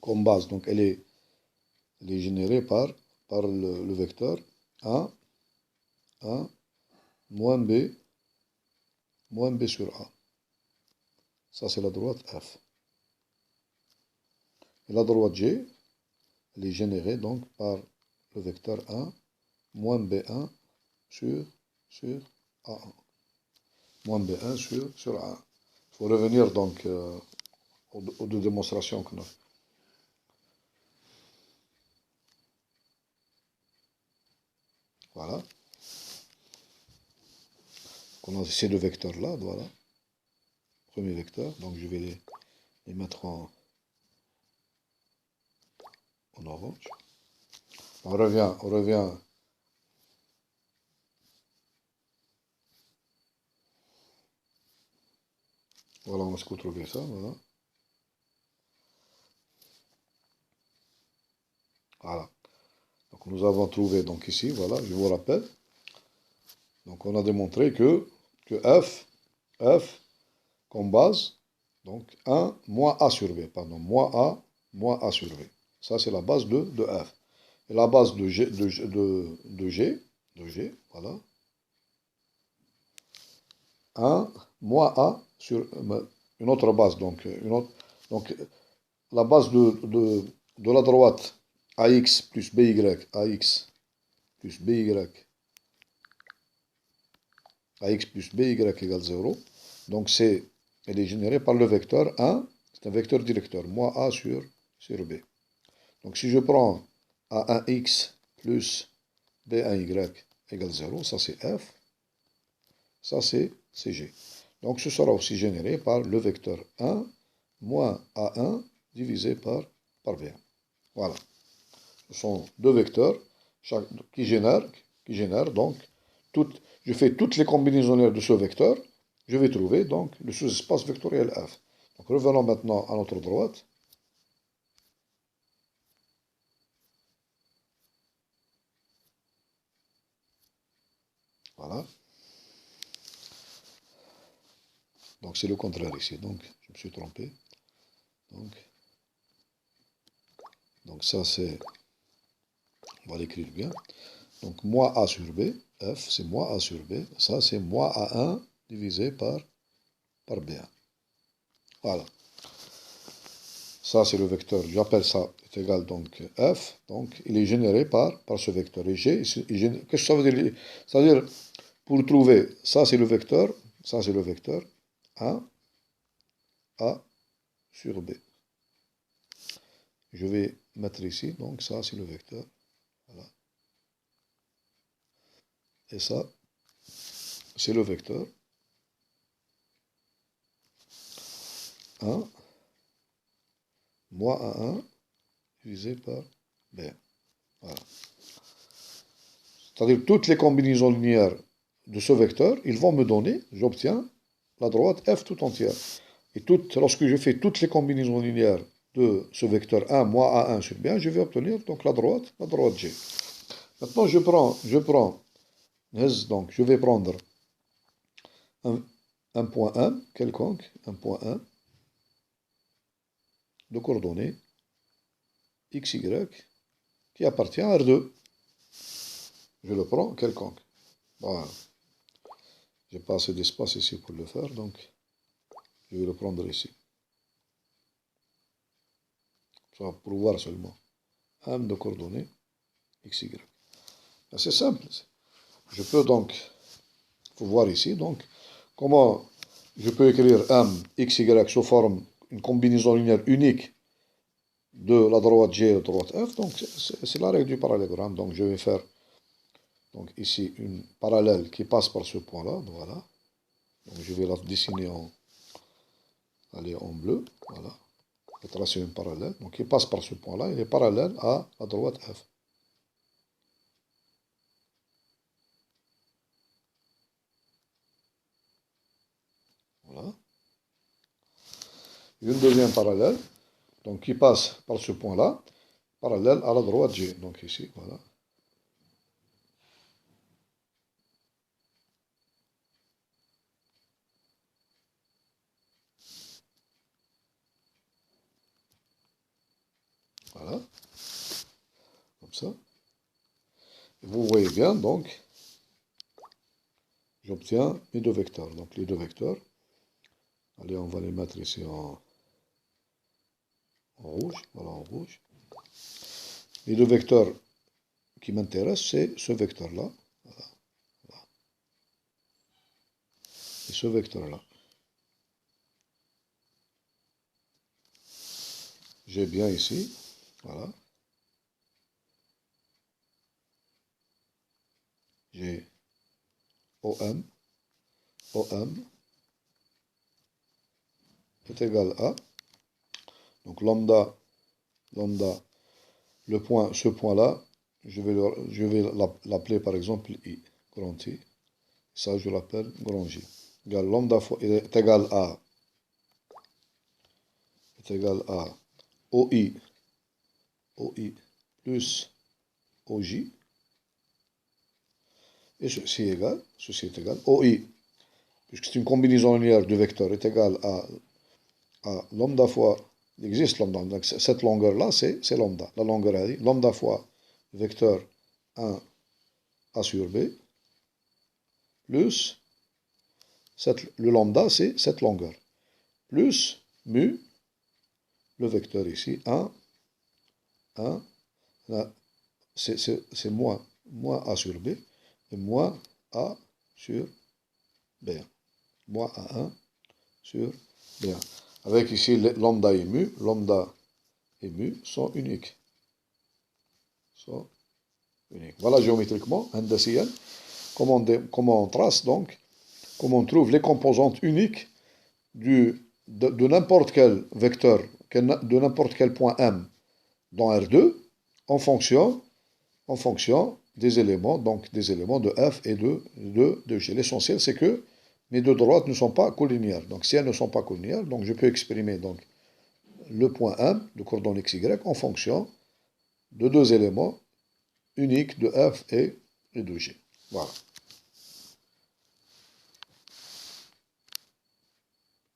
comme base, donc elle est générée par le vecteur A, moins B sur A. Ça c'est la droite F. Et la droite G, elle est générée donc par le vecteur A, moins B1 sur A1. Moins B1 sur A1. Il faut revenir donc aux deux démonstrations qu'on a. Voilà. On a ces deux vecteurs-là, voilà. Premier vecteur, donc je vais les mettre en orange. On revient. Voilà, on va se retrouver ça, voilà. Voilà. Donc nous avons trouvé, donc ici, voilà, je vous rappelle, Donc on a démontré que f comme base, donc 1 moins a sur b, pardon, moins a sur b. Ça c'est la base de f. Et la base de G, voilà, 1 moins a sur une autre base, donc la base de la droite ax plus by, ax plus by, ax plus by égale 0. Donc elle est générée par le vecteur 1, c'est un vecteur directeur, moins a sur b. Donc si je prends a1x plus b1y égale 0, ça c'est f, ça c'est g. Donc ce sera aussi généré par le vecteur 1 moins a1 divisé par b1. Voilà. Ce sont deux vecteurs qui génèrent donc, je fais toutes les combinaisons linéaires de ce vecteur, je vais trouver donc le sous-espace vectoriel F. Donc revenons maintenant à notre droite. Voilà. Donc c'est le contraire ici, donc je me suis trompé. Donc ça c'est, on va l'écrire bien. Donc moins A sur B, F c'est moins A sur B, ça c'est moins A1 divisé par B1. Voilà. Ça c'est le vecteur, j'appelle ça est égal donc F, donc il est généré par ce vecteur. Et G, qu'est-ce que ça veut dire? C'est-à-dire, pour trouver, ça c'est le vecteur 1, A sur B. Je vais mettre ici, donc ça c'est le vecteur, voilà. Et ça, c'est le vecteur 1 moins A1 divisé par B1. Voilà. C'est-à-dire toutes les combinaisons linéaires de ce vecteur, ils vont me donner, j'obtiens la droite f tout entière. Et lorsque je fais toutes les combinaisons linéaires de ce vecteur 1 moins A1 sur B1, je vais obtenir donc la droite G. Maintenant, donc je vais prendre un point 1 quelconque, un point 1 de coordonnées x, y qui appartient à R2. Je le prends quelconque. Voilà. J'ai pas assez d'espace ici pour le faire, donc je vais le prendre ici. Ça va pour voir seulement. Un de coordonnées x, y. C'est simple. Je peux donc, il faut voir ici, donc, comment je peux écrire m, x, y sous forme, une combinaison linéaire unique de la droite G et de la droite F. Donc, c'est la règle du parallélogramme. Donc, je vais faire donc, ici une parallèle qui passe par ce point-là. Voilà. Donc, je vais la dessiner en bleu. Voilà. Je vais tracer une parallèle. Donc, il passe par ce point-là. Il est parallèle à la droite F. Voilà. Une deuxième parallèle, donc qui passe par ce point-là, parallèle à la droite G. Donc ici, voilà. Voilà. Comme ça. Et vous voyez bien, donc, j'obtiens mes deux vecteurs. Donc les deux vecteurs, allez, on va les mettre ici en rouge. Voilà, en rouge. Les deux vecteurs qui m'intéressent, c'est ce vecteur-là. Voilà. Voilà. Et ce vecteur-là. J'ai bien ici, voilà. J'ai OM est égal à, donc lambda, ce point-là, je vais l'appeler par exemple I, grand I. Ça, je l'appelle grand J. Lambda est égal à OI plus OJ. et ceci est égal, OI, puisque c'est une combinaison linéaire de vecteurs, est égal à lambda fois, il existe lambda, donc cette longueur-là, c'est lambda. La longueur est lambda fois vecteur 1 A sur B, plus le lambda, c'est cette longueur, plus mu, le vecteur ici, 1, c'est moins A sur B, et moins A sur B1, moins A1 sur B1. Avec ici lambda et mu sont uniques. Voilà géométriquement, comment on trace donc, comment on trouve les composantes uniques de n'importe quel vecteur, de n'importe quel point M dans R2, en fonction des éléments, donc des éléments de F et de G. L'essentiel, c'est que mes deux droites ne sont pas collinéaires. Donc si elles ne sont pas collinéaires, donc je peux exprimer donc le point M de coordonnées XY en fonction de deux éléments uniques de F et de G. Voilà.